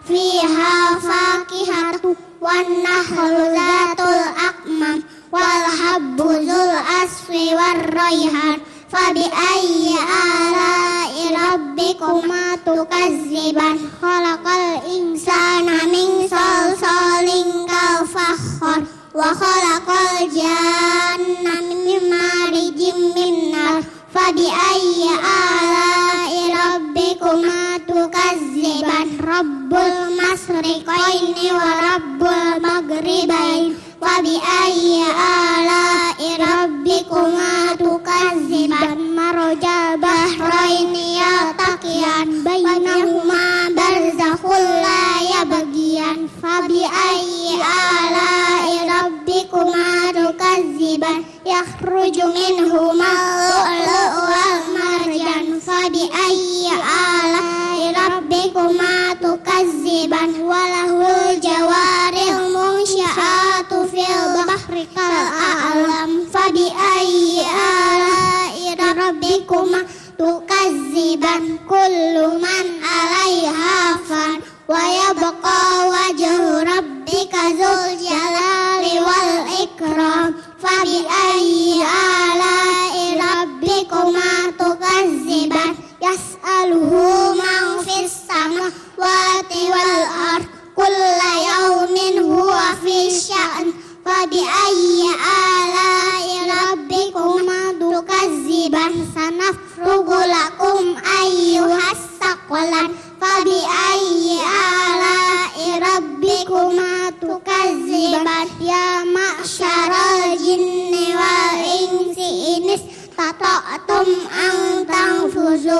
fiha fakihatu wan nahlu zatul akmam wal habbu zul asfi war rayhan. Fabi ayyi ala'i rabbikuma tukazziban. Khalaqal insana min salsalin kal fakhar, wa khalaqal janna min marijim min nar. Fabi ayyi ala'i rabbikuma tukazziban. Rabbul masriqaini wa rabbul maghribain. Wabi ayyi ala'i rabbikuma tukazziban. Marajal bahraini yaltaqiyan, bainahuma barzakhun la yabghiyan. Fabi ayyi ala'i rabbikuma tukazziban. Yakhruju minhumal lu'lu'u wal marjan. Fabi ayyi ala'i rabbikuma tukazziban. Walahul jawaril munsya'atu fil bahri kal a'lam. Fabi ayyi ala'i rabbikuma tukazziban. Kullu man 'alaiha fan, wa yabqa wajhu rabbika dzul jalali wal ikram. Fabi ayyi ala'i rabbikuma tukazziban. Yas'aluhu man fis samawati wal ard, kulla yawmin huwa fi sya'n. Fabi ayyi ala'i rabbikuma tukazziban. Sanafrugu lakum ayyuhas saqalan. Fabi ayyi ala'i rabbikuma tukazziban. Ya ma'syaral jinni wal insi inis tata'tum an tanfuzu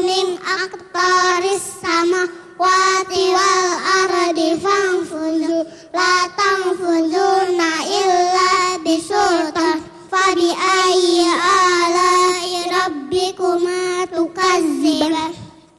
min aqtaris samawati wal ardi fanfuzu la tanfuzuna illa bisultan. Fabi ayyi ala'i rabbikuma tukazziban.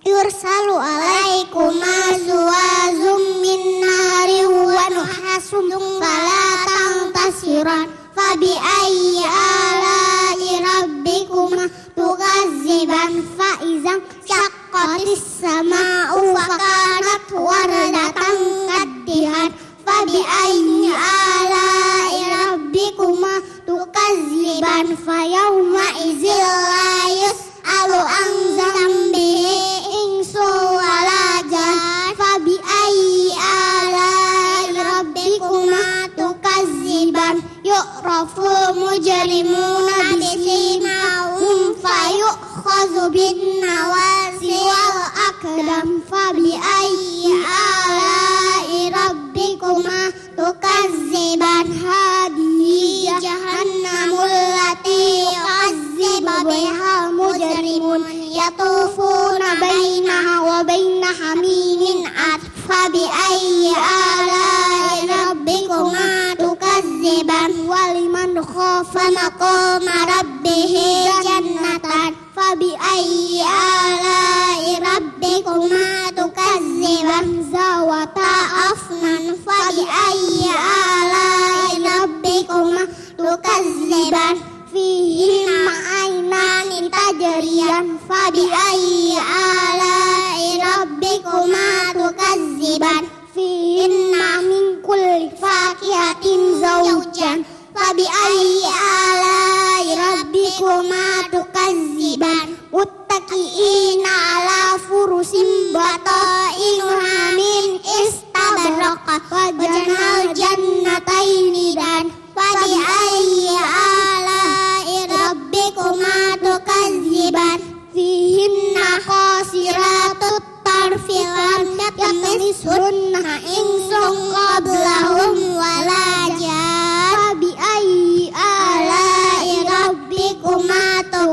Yursalu alaikuma zuwazum min narin wa nuhasum fala tantasiran. Fabi ayyi ala'i rabbikuma tukazziban. Faizan syaqqatis sama'u wa kanat wardatan kaddihan. Fabi ayyi ala'i rabbikuma tukazziban. Fayawma izil la yus'alu an zambihi insu wala jan. Fabi ayyi ala'i rabbikuma tukazziban. Yu'raful mujrimuna bisimahum fayu'khazu bin nawasi wal aqdam. Fabi ayyi ala'i rabbikuma tukazziban. Hadihi jahannamul lati yu'azzibu bihal mujrimun, yatufuna bainaha wa baina hamimin an. Fabi ayyi ala'i rabbikuma tukazziban. Waliman khafa maqama rabbihi jannatan. Fabi ayyi ala'i rabbikuma tukazziban. Zawata afnan. Fabi ayyi ala'i rabbikuma tukazziban. Fihima aynani tajriyan. Fabi ayyi ala'i rabbikuma tukazziban. Fihinna min kulli fakihatin zawjan. Fabi ayyi ala'i rabbikuma tukazziban. Muttaqi'ina ala furusin batainuha min istabraqat. Wajanal jannataini dan. Fabi ayyi ala'i rabbikuma tukazziban. Fihinna qasiratut tarfilan yatmisunna insun qablahum wala jan. Fabi ayyi ala'i rabbikuma tukazziban.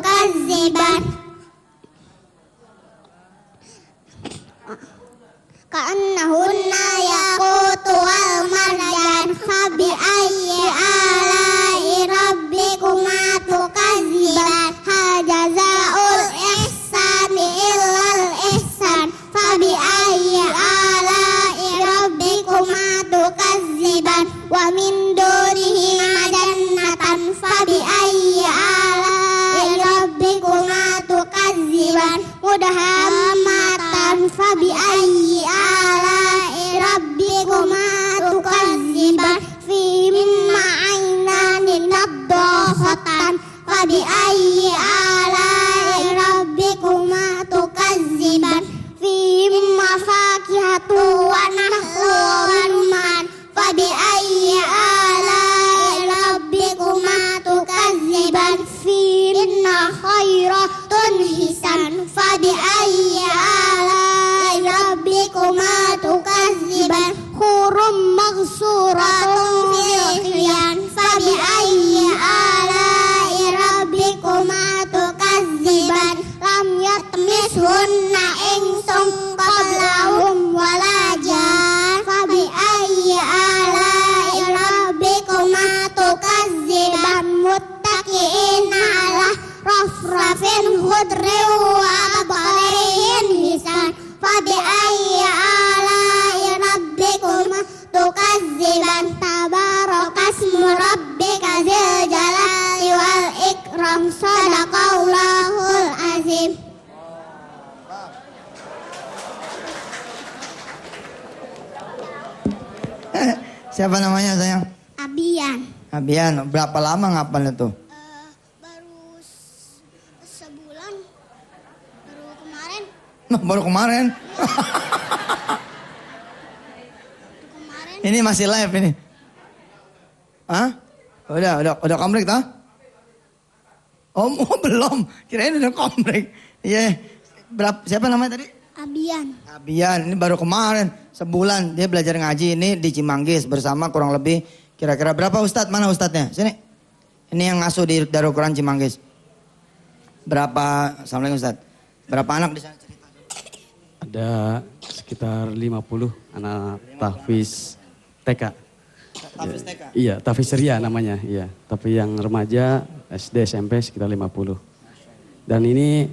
mudhammatan fabi'ayyi ala'i rabbikuma tukadziban fihima 'ainani nadhakhatan fabi'ayyi ala'i rabbikuma tukadziban fihima fakihatun wa nakhlu wa rumman fabi'ayyi ala'i rabbikuma tukadziban fihinna khairatun hisan fabi'ayyi ala'i rabbikuma tukadziban hurum maghsuratun fil khiyam fabi'ayyi ala'i rabbikuma tukadziban lam yatmishunna insun qablahum wala jan fabi'ayyi ala'i rabbikuma tukadziban muttaqi'ina ala rafrafin khudrin wa abqariyin hisan fabi'ayyi ala'i rabbikuma tukadziban tabarakasmu rabbika dzil jalali wal ikram sadaqallahul azim. Siapa namanya sayang? Abian. Abian, berapa lama ngapal itu? Baru sebulan. Baru kemarin. Baru kemarin. Kemarin. Ini masih live ini. Hah? Udah komplek toh? Oh, belum. Kirain udah komplek. Iya. Siapa namanya tadi? Abian. Abian, ini baru kemarin. Sebulan dia belajar ngaji ini di Cimanggis bersama kurang lebih kira-kira berapa Ustadz? Mana Ustadznya? Sini. Ini yang ngasuh di Darul Quran Cimanggis. Berapa? Assalamualaikum Ustadz. Berapa anak di sana cerita? Ada sekitar 50 anak tahfiz TK. Tahfiz TK? Iya, tahfiz ceria namanya. Iya. Tapi yang remaja SD SMP sekitar 50. Dan ini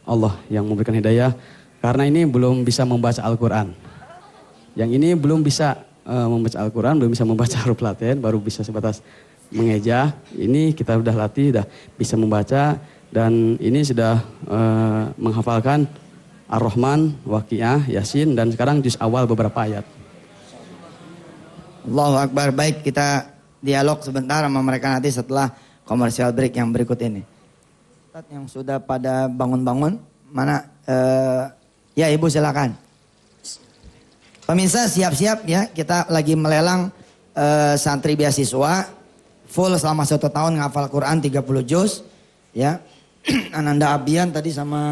Allah yang memberikan hidayah. Karena ini belum bisa membaca Al-Quran. Yang ini belum bisa membaca Al-Quran, belum bisa membaca huruf Latin, baru bisa sebatas mengeja. Ini kita sudah latih, sudah bisa membaca. Dan ini sudah menghafalkan Ar-Rahman, Waqiah, Yasin, dan sekarang juz awal beberapa ayat. Allahu Akbar. Baik, kita dialog sebentar sama mereka nanti setelah komersial break yang berikut ini. Ustadz yang sudah pada bangun-bangun, mana? Ya Ibu silakan. Pemirsa siap-siap ya, kita lagi melelang santri beasiswa full selama 1 tahun ngafal Quran 30 juz ya. Ananda Abian tadi sama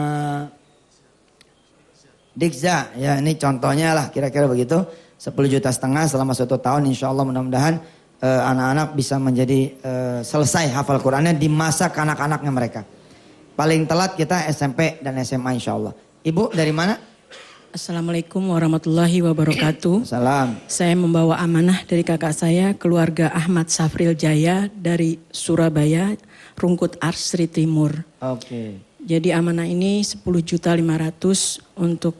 Dikza ya, ini contohnya lah kira-kira begitu. 10,5 juta selama 1 tahun, insya Allah mudah-mudahan anak-anak bisa menjadi selesai hafal Qurannya di masa kanak-kanaknya mereka. Paling telat kita SMP dan SMA insya Allah. Ibu dari mana? Assalamualaikum warahmatullahi wabarakatuh. Salam. Saya membawa amanah dari kakak saya, keluarga Ahmad Safril Jaya dari Surabaya, Rungkut Arsri Timur. Oke. Jadi amanah ini 10.500.000 untuk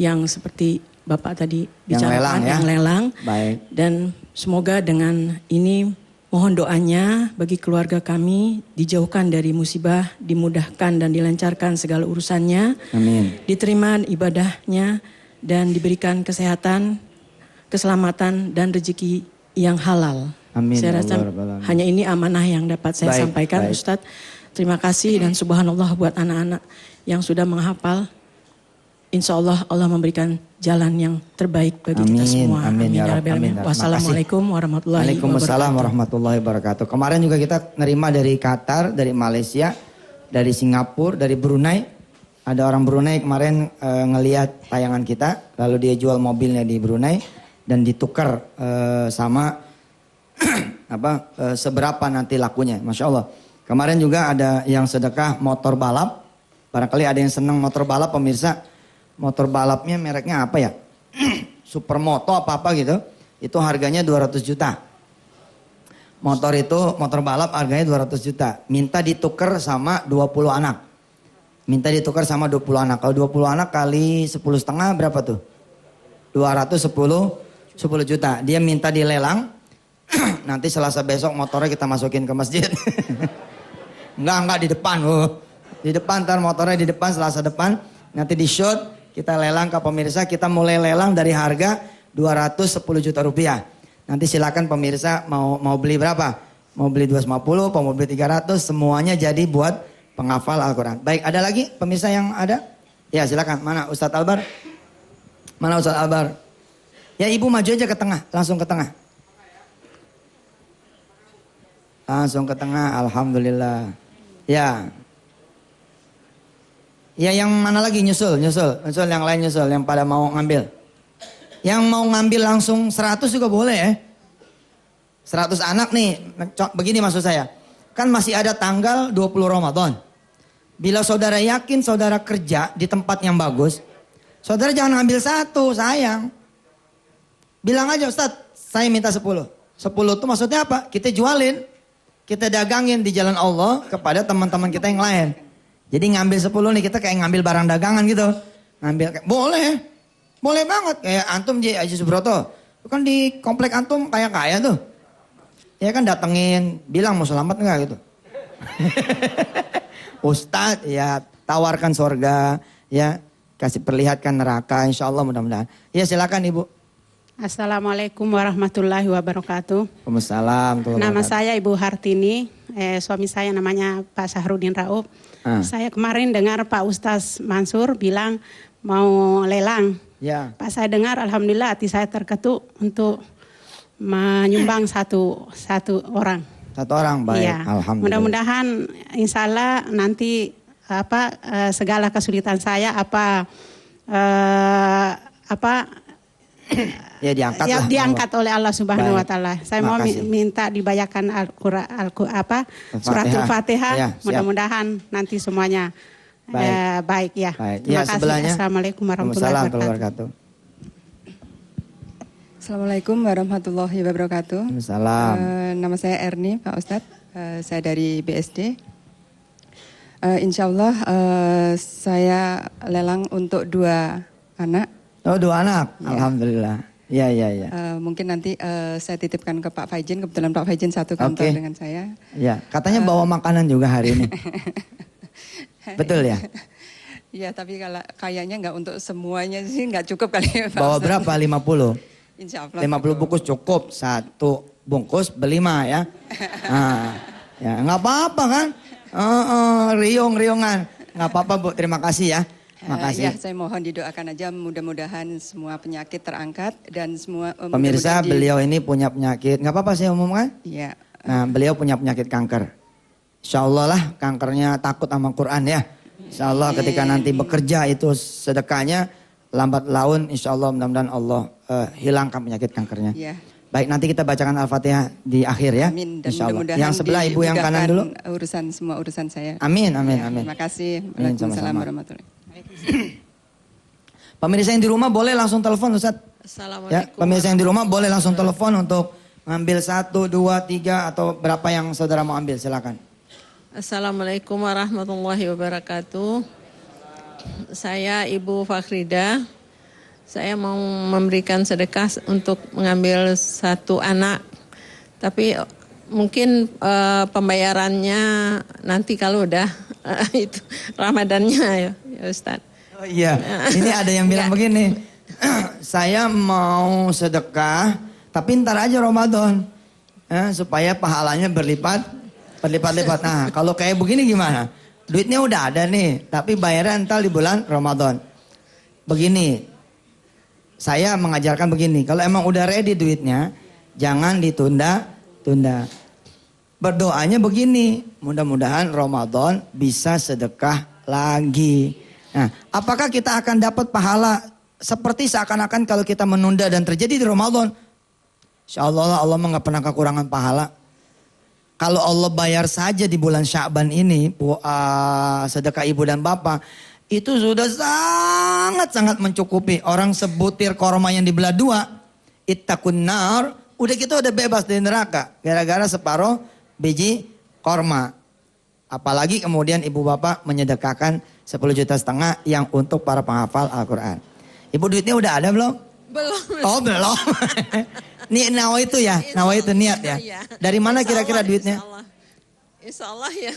yang seperti Bapak tadi bicarakan, yang lelang. Baik. Dan semoga dengan ini mohon doanya bagi keluarga kami dijauhkan dari musibah, dimudahkan dan dilancarkan segala urusannya. Amin. Diterima ibadahnya dan diberikan kesehatan, keselamatan dan rezeki yang halal. Amin. Saya rasa hanya ini amanah yang dapat saya sampaikan Ustadz. Terima kasih dan subhanallah buat anak-anak yang sudah menghafal. Insya Allah Allah memberikan jalan yang terbaik bagi kita semua. Amin ya Rabbal alamin. Wassalamualaikum warahmatullahi wabarakatuh. Waalaikumsalam warahmatullahi wabarakatuh. Kemarin juga kita nerima dari Qatar, dari Malaysia, dari Singapura, dari Brunei. Ada orang Brunei kemarin ngelihat tayangan kita, lalu dia jual mobilnya di Brunei dan ditukar sama seberapa nanti lakunya. Masya Allah. Kemarin juga ada yang sedekah motor balap. Barangkali ada yang senang motor balap pemirsa. Motor balapnya mereknya apa ya? Supermoto apa-apa gitu. Itu harganya 200 juta. Motor balap harganya 200 juta. Minta ditukar sama 20 anak. Minta ditukar sama 20 anak. Kalau 20 anak kali 10,5 berapa tuh? 210 juta. Dia minta dilelang. Nanti Selasa besok motornya kita masukin ke masjid. Enggak di depan. Di depan, ntar motornya di depan, Selasa depan. Nanti di shoot, kita lelang ke pemirsa. Kita mulai lelang dari harga 210 juta rupiah. Nanti silakan pemirsa mau beli berapa? Mau beli 250, mau beli 300. Semuanya jadi buat penghafal Al-Quran. Baik, ada lagi pemirsa yang ada? Ya silakan. Mana Ustadz Albar? Mana Ustadz Albar? Ya ibu maju aja ke tengah. Langsung ke tengah. Langsung ke tengah. Alhamdulillah. Ya. Ya yang mana lagi nyusul yang lain nyusul, yang pada mau ngambil. Yang mau ngambil langsung 100 juga boleh ya. 100 anak nih, begini maksud saya. Kan masih ada tanggal 20 Ramadan. Bila saudara yakin saudara kerja di tempat yang bagus, saudara jangan ngambil 1, sayang. Bilang aja Ustadz, saya minta 10. 10 itu maksudnya apa? Kita jualin, kita dagangin di jalan Allah kepada teman-teman kita yang lain. Jadi ngambil 10 nih, kita kayak ngambil barang dagangan gitu. Boleh banget. Kayak antum Haji Subroto, itu kan di komplek antum kaya-kaya tuh. Ya kan datengin, bilang mau selamat enggak gitu. Ustadz ya tawarkan sorga, ya kasih perlihatkan neraka, insya Allah mudah-mudahan. Ya silakan Ibu. Assalamualaikum warahmatullahi wabarakatuh. Waalaikumsalam. Nama saya Ibu Hartini, suami saya namanya Pak Sahrudin Raub. Saya kemarin dengar Pak Ustaz Mansur bilang mau lelang. Ya. Pak saya dengar, alhamdulillah hati saya terketuk untuk menyumbang satu orang. Satu orang, baik. Ya. Alhamdulillah. Mudah-mudahan insya Allah nanti segala kesulitan saya ya diangkat ya, lah. diangkat oleh Allah Subhanahu wa taala. Saya mau minta dibacakan suratul Fatihah. Ya, mudah-mudahan nanti semuanya baik ya. Baik. Terima ya, kasih. sebelahnya. Assalamualaikum warahmatullahi wabarakatuh. Assalamualaikum warahmatullahi wabarakatuh. Waalaikumsalam. Nama saya Erni, Pak Ustadz. Saya dari BSD. Insya Allah saya lelang untuk 2 anak. Oh 2 anak, ya. Alhamdulillah. Ya. Mungkin nanti saya titipkan ke Pak Faizin. Kebetulan Pak Faizin satu kantor dengan saya. Ya, katanya bawa makanan juga hari ini. Betul ya? Iya, tapi kalau kayaknya nggak untuk semuanya sih nggak cukup kali ya Pak. Bawa Ustadz. berapa? 50? Insya Allah. 50 bungkus cukup. 1 bungkus beli 5 ya. Ya nggak apa-apa kan? Riung-riungan. Nggak apa-apa Bu, terima kasih ya. Makasih. Ya, saya mohon didoakan aja mudah-mudahan semua penyakit terangkat dan semua pemirsa beliau ini punya penyakit, nggak apa-apa saya umumkan. Iya. Nah, beliau punya penyakit kanker. Insya Allah lah kankernya takut sama Quran ya. Insya Allah ketika nanti bekerja itu sedekahnya lambat laun. Insya Allah mudah-mudahan Allah hilangkan penyakit kankernya. Iya. Baik, nanti kita bacakan Al-Fatihah di akhir ya. Amin. Dan Insya Allah. mudah-mudahan Yang sebelah ibu yang kanan dulu. Semua urusan saya. Amin. Ya, terima kasih. Waalaikumsalam warahmatullahi wabarakatuh. Pemirsa yang di rumah boleh langsung telepon Ustaz. Assalamualaikum. Ya, pemirsa yang di rumah boleh langsung telepon untuk ngambil 1, 2, 3 atau berapa yang saudara mau ambil, silakan. Assalamualaikum warahmatullahi wabarakatuh. Saya Ibu Fakhrida. Saya mau memberikan sedekah untuk mengambil 1 anak. Tapi mungkin pembayarannya nanti kalau udah itu Ramadannya ya Ustaz. Oh iya, ini ada yang bilang begini. Saya mau sedekah, tapi ntar aja Ramadan. Supaya pahalanya berlipat-lipat. Nah, kalau kayak begini gimana? Duitnya udah ada nih, tapi bayaran ntar di bulan Ramadan. Begini, saya mengajarkan begini. Kalau emang udah ready duitnya, jangan ditunda-tunda. Berdoanya begini, mudah-mudahan Ramadan bisa sedekah lagi. Nah, apakah kita akan dapat pahala seperti seakan-akan kalau kita menunda dan terjadi di Ramadan? Insya Allah Allah nggak pernah kekurangan pahala. Kalau Allah bayar saja di bulan Sya'ban ini sedekah ibu dan bapak, itu sudah sangat-sangat mencukupi. Orang sebutir korma yang dibelah 2, ittaqun nar, udah kita udah bebas dari neraka gara-gara separuh biji korma. Apalagi kemudian ibu bapak menyedekahkan 10,5 juta yang untuk para penghafal Al-Quran. Ibu duitnya udah ada belum? Belum. Oh belum. Nih nawa itu ya, nawa itu niat ya. Dari mana kira-kira duitnya? Insya Allah ya.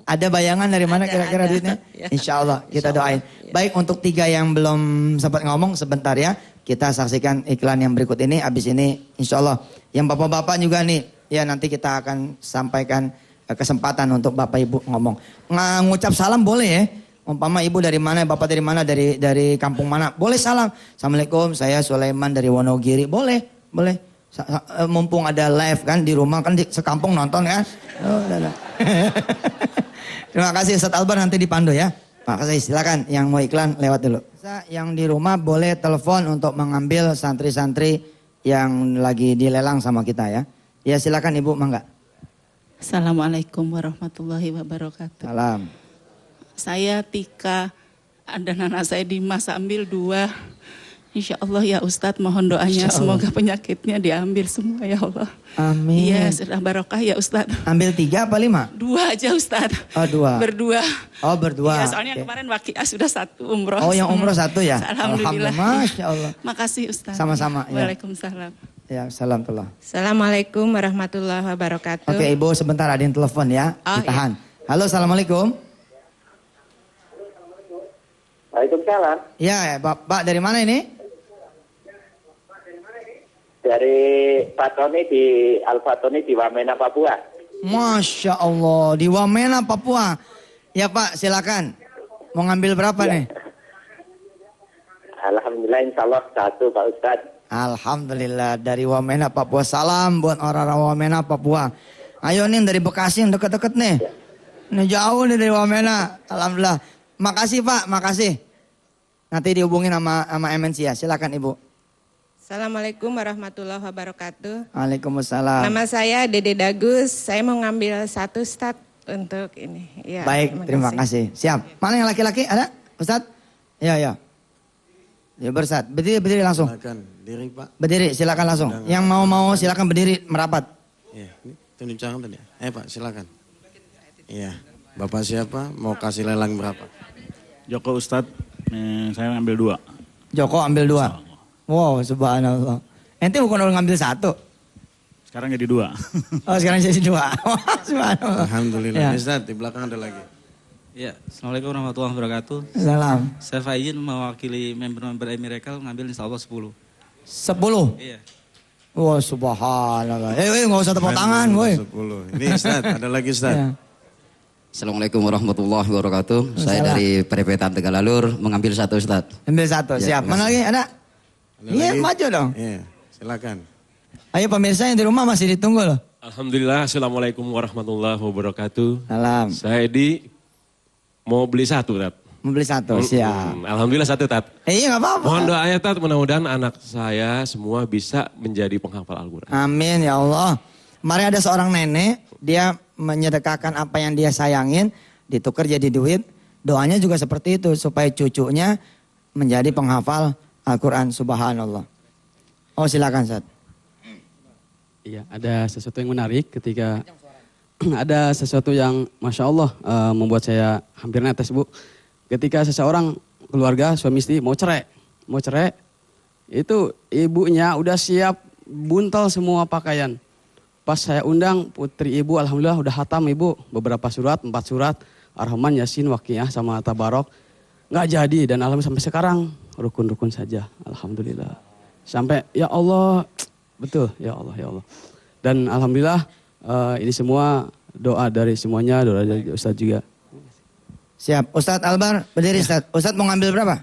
Ada bayangan dari mana kira-kira duitnya? Ya. Insya Allah kita doain. Ya. Baik, untuk 3 yang belum sempat ngomong sebentar ya. Kita saksikan iklan yang berikut ini. Abis ini insya Allah. Yang bapak-bapak juga nih. Ya nanti kita akan sampaikan kesempatan untuk bapak ibu ngomong. Ngucap salam boleh ya. Umpama ibu dari mana, bapak dari mana, dari kampung mana. Boleh salam. Assalamualaikum, saya Sulaiman dari Wonogiri. Boleh. Mumpung ada live kan di rumah kan sekampung nonton kan. Oh, Terima kasih Ustadz Albar, nanti dipandu ya. Makasih, silakan yang mau iklan lewat dulu. Yang di rumah boleh telepon untuk mengambil santri-santri yang lagi dilelang sama kita ya. Ya silakan Ibu, mangga. Assalamualaikum warahmatullahi wabarakatuh. Salam. Saya Tika dan anak saya Dimas, ambil 2. Insya Allah ya Ustadz, mohon doanya semoga penyakitnya diambil semua ya Allah. Amin. Iya, sudah barokah ya Ustadz. Ambil 3 apa 5? 2 aja Ustadz. Oh 2. Berdua. Oh berdua. Iya, soalnya kemarin Waqiah sudah 1 umroh. Oh yang umroh 1 ya? Alhamdulillah. Masya Allah. Makasih Ustadz. Sama-sama. Ya. Waalaikumsalam. Ya, salam telah. Assalamualaikum warahmatullahi wabarakatuh. Oke Ibu, sebentar ada yang telepon ya. Ditahan. Halo, assalamualaikum. Waalaikumsalam. Ya, Bapak dari mana ini? Dari Pak Tony di Al-Fatoni di Wamena, Papua. Masya Allah, di Wamena, Papua. Ya Pak, silakan. Mau ngambil berapa nih? Alhamdulillah, insya Allah 1 Pak Ustadz. Alhamdulillah, dari Wamena, Papua. Salam buat orang-orang Wamena, Papua. Ayo nih dari Bekasi yang deket-deket nih. Ini jauh nih dari Wamena. Alhamdulillah. Makasih Pak, makasih. Nanti dihubungin sama MNC ya. Silakan Ibu. Assalamualaikum warahmatullahi wabarakatuh. Waalaikumsalam. Nama saya Dede Dagus. Saya mau ngambil 1 Ustaz untuk ini. Ya, baik, terima kasih. Siap. Mana yang laki-laki? Ada? Ustadz? Ya. Ya bersat. Berdiri langsung. Silakan diri Pak. Berdiri, silakan langsung. Yang mau silakan berdiri merapat. Ya, ini tunjuk tangan tadi. Pak, silakan. Iya. Bapak siapa? Mau kasih lelang berapa? Joko Ustadz, saya ngambil 2. Joko ambil 2. Wow, subhanallah. Ente bukan orang ngambil 1. Sekarang jadi 2. Oh, sekarang jadi 2. Subhanallah. Alhamdulillah. Ya. Ustadz, di belakang ada lagi. Ya, Assalamualaikum warahmatullahi wabarakatuh. Salam. Saya Faizin mewakili member-member Miracle ngambil insya Allah 10. 10? Iya. Wah, subhanallah. Nggak usah tepuk tangan, woi. 10. Ini Ustadz, ada lagi Ustadz. Ya. Assalamualaikum warahmatullahi wabarakatuh. Saya dari Pereppetan Tegalalur mengambil 1 Ustadz. Ambil 1, siap. Mana lagi? Ada? Iya, maju dong. Iya, silakan. Ayo pemirsa yang di rumah masih ditunggu loh. Alhamdulillah, assalamualaikum warahmatullahi wabarakatuh. Salam. Saya mau beli 1, Tat. Mau beli 1, siap. Alhamdulillah 1, Tat. Iya nggak apa-apa. Mohon doanya, Tat, mudah-mudahan anak saya semua bisa menjadi penghafal Al-Quran. Amin ya Allah. Kemarin ada seorang nenek, dia menyedekahkan apa yang dia sayangin, ditukar jadi duit. Doanya juga seperti itu, supaya cucunya menjadi penghafal Al-Quran, subhanallah. Oh silakan Ustaz. Iya, ada sesuatu yang menarik ketika ada sesuatu yang Masya Allah membuat saya hampir netes Bu. Ketika seseorang keluarga suami istri mau cerai, itu ibunya udah siap buntal semua pakaian. Pas saya undang putri ibu, alhamdulillah udah hatam ibu beberapa surat, 4 surat, Ar-Rahman, Yasin, Waqiah sama Tabarok. Nggak jadi dan alhamdulillah sampai sekarang rukun-rukun saja, alhamdulillah. Sampai ya Allah, betul ya Allah, ya Allah. Dan alhamdulillah ini semua doa dari semuanya, doa dari Ustadz juga. Siap, Ustadz Albar berdiri Ustadz. Ustadz mau ngambil berapa?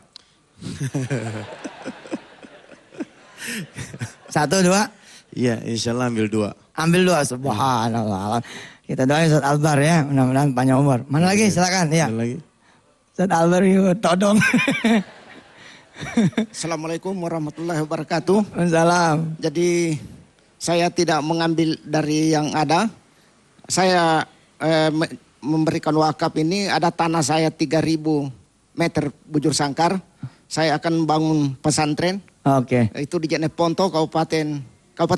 1, 2? Iya, insya Allah ambil 2. Ambil 2, subhanallah. Kita doain Ustadz Albar ya, mudah-mudahan panjang umur. Mana lagi, silakan. Ya. Lagi. Ustadz Albar yuk, todong. Assalamualaikum warahmatullahi wabarakatuh. Salam. Jadi saya tidak mengambil dari yang ada. Saya memberikan wakaf ini, ada tanah saya 3.000 meter bujur sangkar. Saya akan bangun pesantren. Oke. Itu di Jeneponto, Kabupaten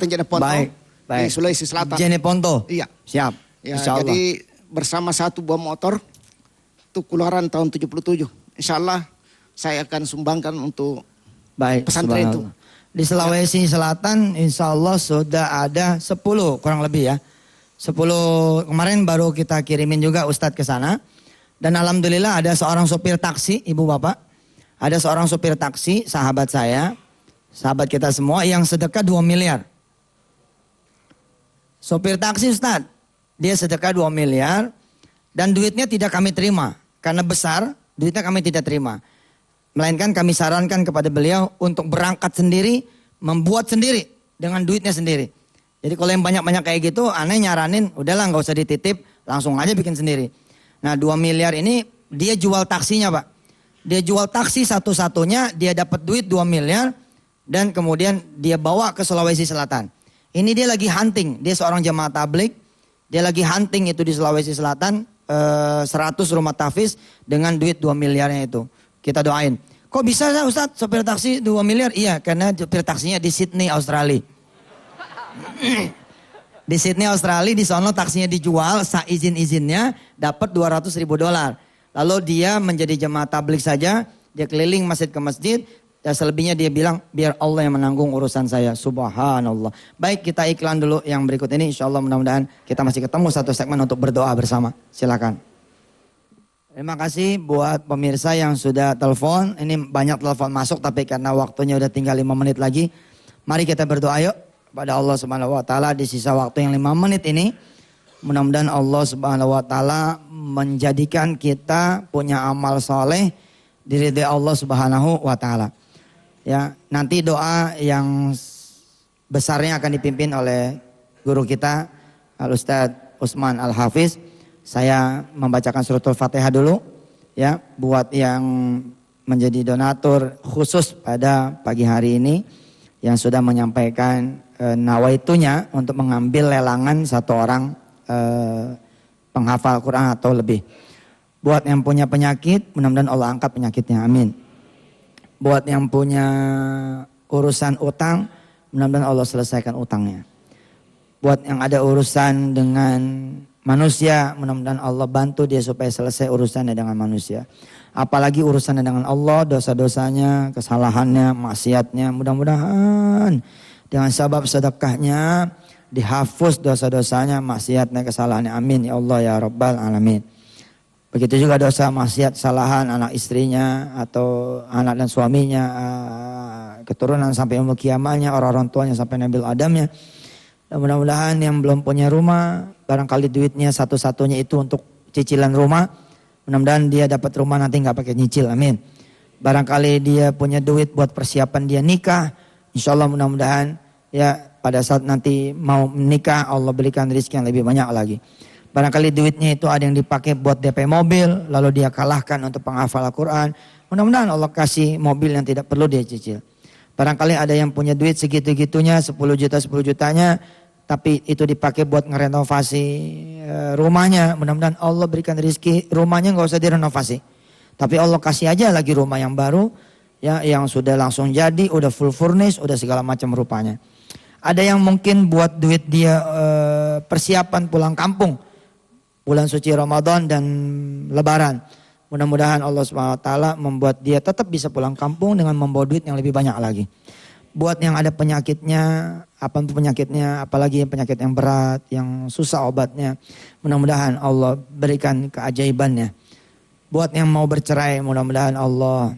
Jeneponto. Baik. Di Sulawesi Selatan. Jeneponto. Iya. Siap. Ya, Insya Allah. jadi bersama 1 buah motor itu keluaran tahun 77. Insya Allah saya akan sumbangkan untuk pesantren itu. Di Sulawesi Selatan insya Allah sudah ada 10 kurang lebih ya. kemarin baru kita kirimin juga Ustadz ke sana. Dan alhamdulillah ada seorang sopir taksi, ibu bapak. Ada seorang sopir taksi, sahabat saya, sahabat kita semua yang sedekah 2 miliar. Sopir taksi Ustadz, dia sedekah 2 miliar dan duitnya tidak kami terima. Karena besar, duitnya kami tidak terima. Melainkan kami sarankan kepada beliau untuk berangkat sendiri, membuat sendiri dengan duitnya sendiri. Jadi kalau yang banyak-banyak kayak gitu, aneh nyaranin, udahlah nggak usah dititip, langsung aja bikin sendiri. Nah 2 miliar ini dia jual taksinya Pak. Dia jual taksi satu-satunya, dia dapat duit 2 miliar dan kemudian dia bawa ke Sulawesi Selatan. Ini dia lagi hunting, dia seorang jemaah tabligh, dia lagi hunting itu di Sulawesi Selatan, 100 rumah tahfiz dengan duit 2 miliarnya itu. Kita doain. Kok bisa Ustadz sopir taksi 2 miliar? Iya, karena sopir taksinya di Sydney, Australia. Di Sydney, Australia, di sono taksinya dijual, izin-izinnya dapat $200.000. Lalu dia menjadi jemaah tabligh saja, dia keliling masjid ke masjid, dan selebihnya dia bilang, biar Allah yang menanggung urusan saya. Subhanallah. Baik, kita iklan dulu yang berikut ini, insya Allah mudah-mudahan kita masih ketemu satu segmen untuk berdoa bersama. Silakan. Terima kasih buat pemirsa yang sudah telepon. Ini banyak telepon masuk, tapi karena waktunya udah tinggal 5 menit lagi, mari kita berdoa yuk kepada Allah Subhanahu wa taala di sisa waktu yang 5 menit ini. Mudah-mudahan Allah Subhanahu wa taala menjadikan kita punya amal soleh diridhai Allah Subhanahu wa taala. Ya, nanti doa yang besarnya akan dipimpin oleh guru kita Al-Ustadz Usman Al-Hafiz. Saya membacakan suratul Fatihah dulu ya buat yang menjadi donatur khusus pada pagi hari ini yang sudah menyampaikan nawaitunya untuk mengambil lelangan satu orang penghafal Quran atau lebih. Buat yang punya penyakit, mudah-mudahan Allah angkat penyakitnya, amin. Buat yang punya urusan utang, mudah-mudahan Allah selesaikan utangnya. Buat yang ada urusan dengan manusia, mudah-mudahan Allah bantu dia supaya selesai urusannya dengan manusia. Apalagi urusannya dengan Allah, dosa-dosanya, kesalahannya, maksiatnya, mudah-mudahan dengan sebab sedekahnya dihapus dosa-dosanya, maksiatnya, kesalahannya. Amin ya Allah ya Rabbal Alamin. Begitu juga dosa maksiat, kesalahan anak istrinya atau anak dan suaminya, keturunan sampai umur kiamatnya, orang-orang tuanya sampai Nabi Adamnya. Dan mudah-mudahan yang belum punya rumah, barangkali duitnya satu-satunya itu untuk cicilan rumah. Mudah-mudahan dia dapat rumah nanti nggak pakai nyicil, amin. Barangkali dia punya duit buat persiapan dia nikah. Insya Allah mudah-mudahan ya pada saat nanti mau menikah Allah berikan rezeki yang lebih banyak lagi. Barangkali duitnya itu ada yang dipakai buat DP mobil, lalu dia kalahkan untuk penghafal Al-Quran. Mudah-mudahan Allah kasih mobil yang tidak perlu dia cicil. Barangkali ada yang punya duit segitu-gitunya, 10 jutanya, tapi itu dipakai buat ngerenovasi rumahnya. Mudah-mudahan Allah berikan rezeki, rumahnya nggak usah direnovasi. Tapi Allah kasih aja lagi rumah yang baru, ya, yang sudah langsung jadi, udah full furnish, udah segala macam rupanya. Ada yang mungkin buat duit dia persiapan pulang kampung, bulan suci Ramadan dan Lebaran. Mudah-mudahan Allah SWT membuat dia tetap bisa pulang kampung dengan membawa duit yang lebih banyak lagi. Buat yang ada penyakitnya, apapun penyakitnya, apalagi penyakit yang berat, yang susah obatnya, mudah-mudahan Allah berikan keajaibannya. Buat yang mau bercerai, mudah-mudahan Allah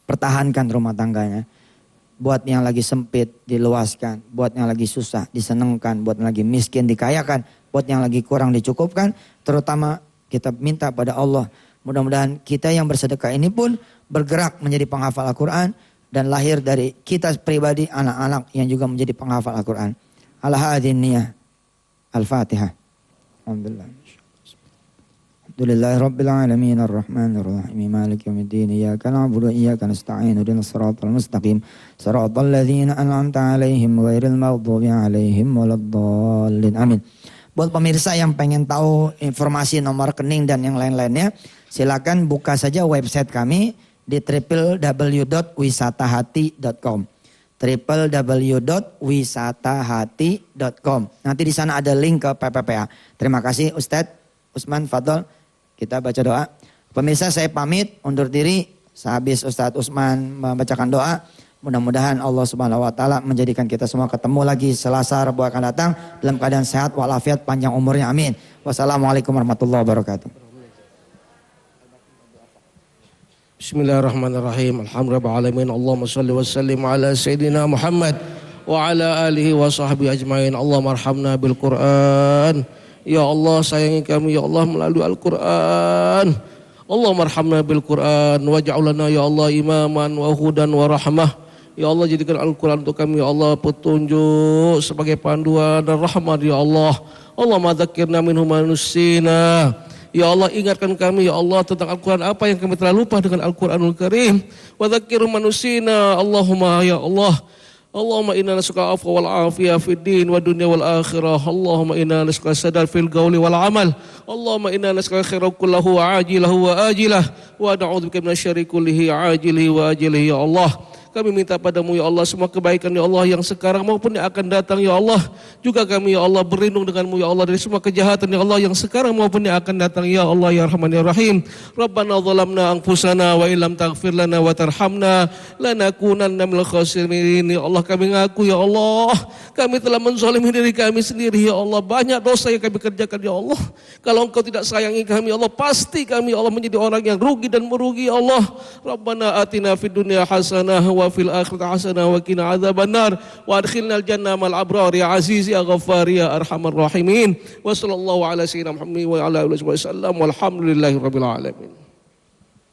pertahankan rumah tangganya. Buat yang lagi sempit, diluaskan. Buat yang lagi susah, disenangkan. Buat yang lagi miskin, dikayakan. Buat yang lagi kurang, dicukupkan. Terutama kita minta pada Allah. Mudah-mudahan kita yang bersedekah ini pun bergerak menjadi penghafal Al-Quran. Dan lahir dari kita pribadi, anak-anak yang juga menjadi penghafal Al-Quran. Al-Hadin Niyah. Al-Fatihah. Alhamdulillah. Alhamdulillahi Rabbil Alamin Ar-Rahman Ar-Rahim Maliki Yawmiddin Iyaka na'budu wa iyaka nasta'in Ihdinas siratal mustaqim Siratal ladzina an'amta 'alaihim ghairil maghdubi 'alaihim waladdallin. Amin. Buat pemirsa yang pengen tahu informasi nomor rekening dan yang lain-lainnya, silakan buka saja website kami di www.wisatahati.com. www.wisatahati.com. Nanti di sana ada link ke PPPA. Terima kasih Ustadz Usman, Fadol. Kita baca doa. Pemirsa saya pamit undur diri. Sehabis Ustadz Usman membacakan doa, Mudah-mudahan Allah Subhanahu wa taala menjadikan kita semua ketemu lagi Selasa Rabu akan datang dalam keadaan sehat walafiat panjang umurnya. Amin. Wassalamualaikum warahmatullahi wabarakatuh. Bismillahirrahmanirrahim. Alhamdulillahirabbil alamin. Allahumma shalli wa sallim ala sayidina Muhammad wa ala alihi wa sahbihi ajmain. Allahumma arhamna bil Qur'an. Ya Allah, sayangi kami ya Allah melalui Al-Qur'an. Allahumma arhamna bil Qur'an waj'al lana ya Allah imaman wa hudan wa rahmah. Ya Allah, jadikan Al-Quran untuk kami ya Allah petunjuk sebagai panduan dan rahmat ya Allah. Allahumma dzakirna minhu ma nusina. Ya Allah, ingatkan kami ya Allah tentang Al-Quran apa yang kami telah lupa dengan Al-Quranul Karim. Wa dzakir ma nusina. Allahumma ya Allah. Allahumma inna nas'aluka al-'afwa wal 'afiyah fid din wa dunya wal akhirah. Allahumma inna nas'aluka sadad fil qawli wal 'amal. Allahumma inna nas'aluka khairan kullahu ajilahu wa ajilah wa na'udzubika minasyarri kullihi ajilihi wa ajilihi ya Allah. Kami minta padamu ya Allah semua kebaikan ya Allah yang sekarang maupun yang akan datang ya Allah. Juga kami ya Allah berlindung denganmu ya Allah dari semua kejahatan ya Allah yang sekarang maupun yang akan datang ya Allah ya Rahman ya Rahim. Rabbana zalamna anfusana wa illam taghfir lana wa tarhamna lanakunanna minal khasirin. Ya Allah, kami ngaku ya Allah kami telah menzalimi diri kami sendiri ya Allah. Banyak dosa yang kami kerjakan ya Allah. Kalau Engkau tidak sayangi kami ya Allah, pasti kami ya Allah menjadi orang yang rugi dan merugi ya Allah. Rabbana atina fid dunya hasanah wa fil akhirati hasanah wa qina adzabannar wa adkhilnal jannah mal abrar ya aziz ya ghaffar ya arhamar rahimin. Wa sallallahu ala sayyidina Muhammad wa ala alihi wasallam walhamdulillahirabbil alamin.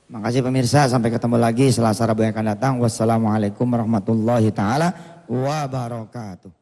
Makasih pemirsa, sampai ketemu lagi Selasa Rabu yang akan datang. Wassalamualaikum warahmatullahi taala wabarakatuh.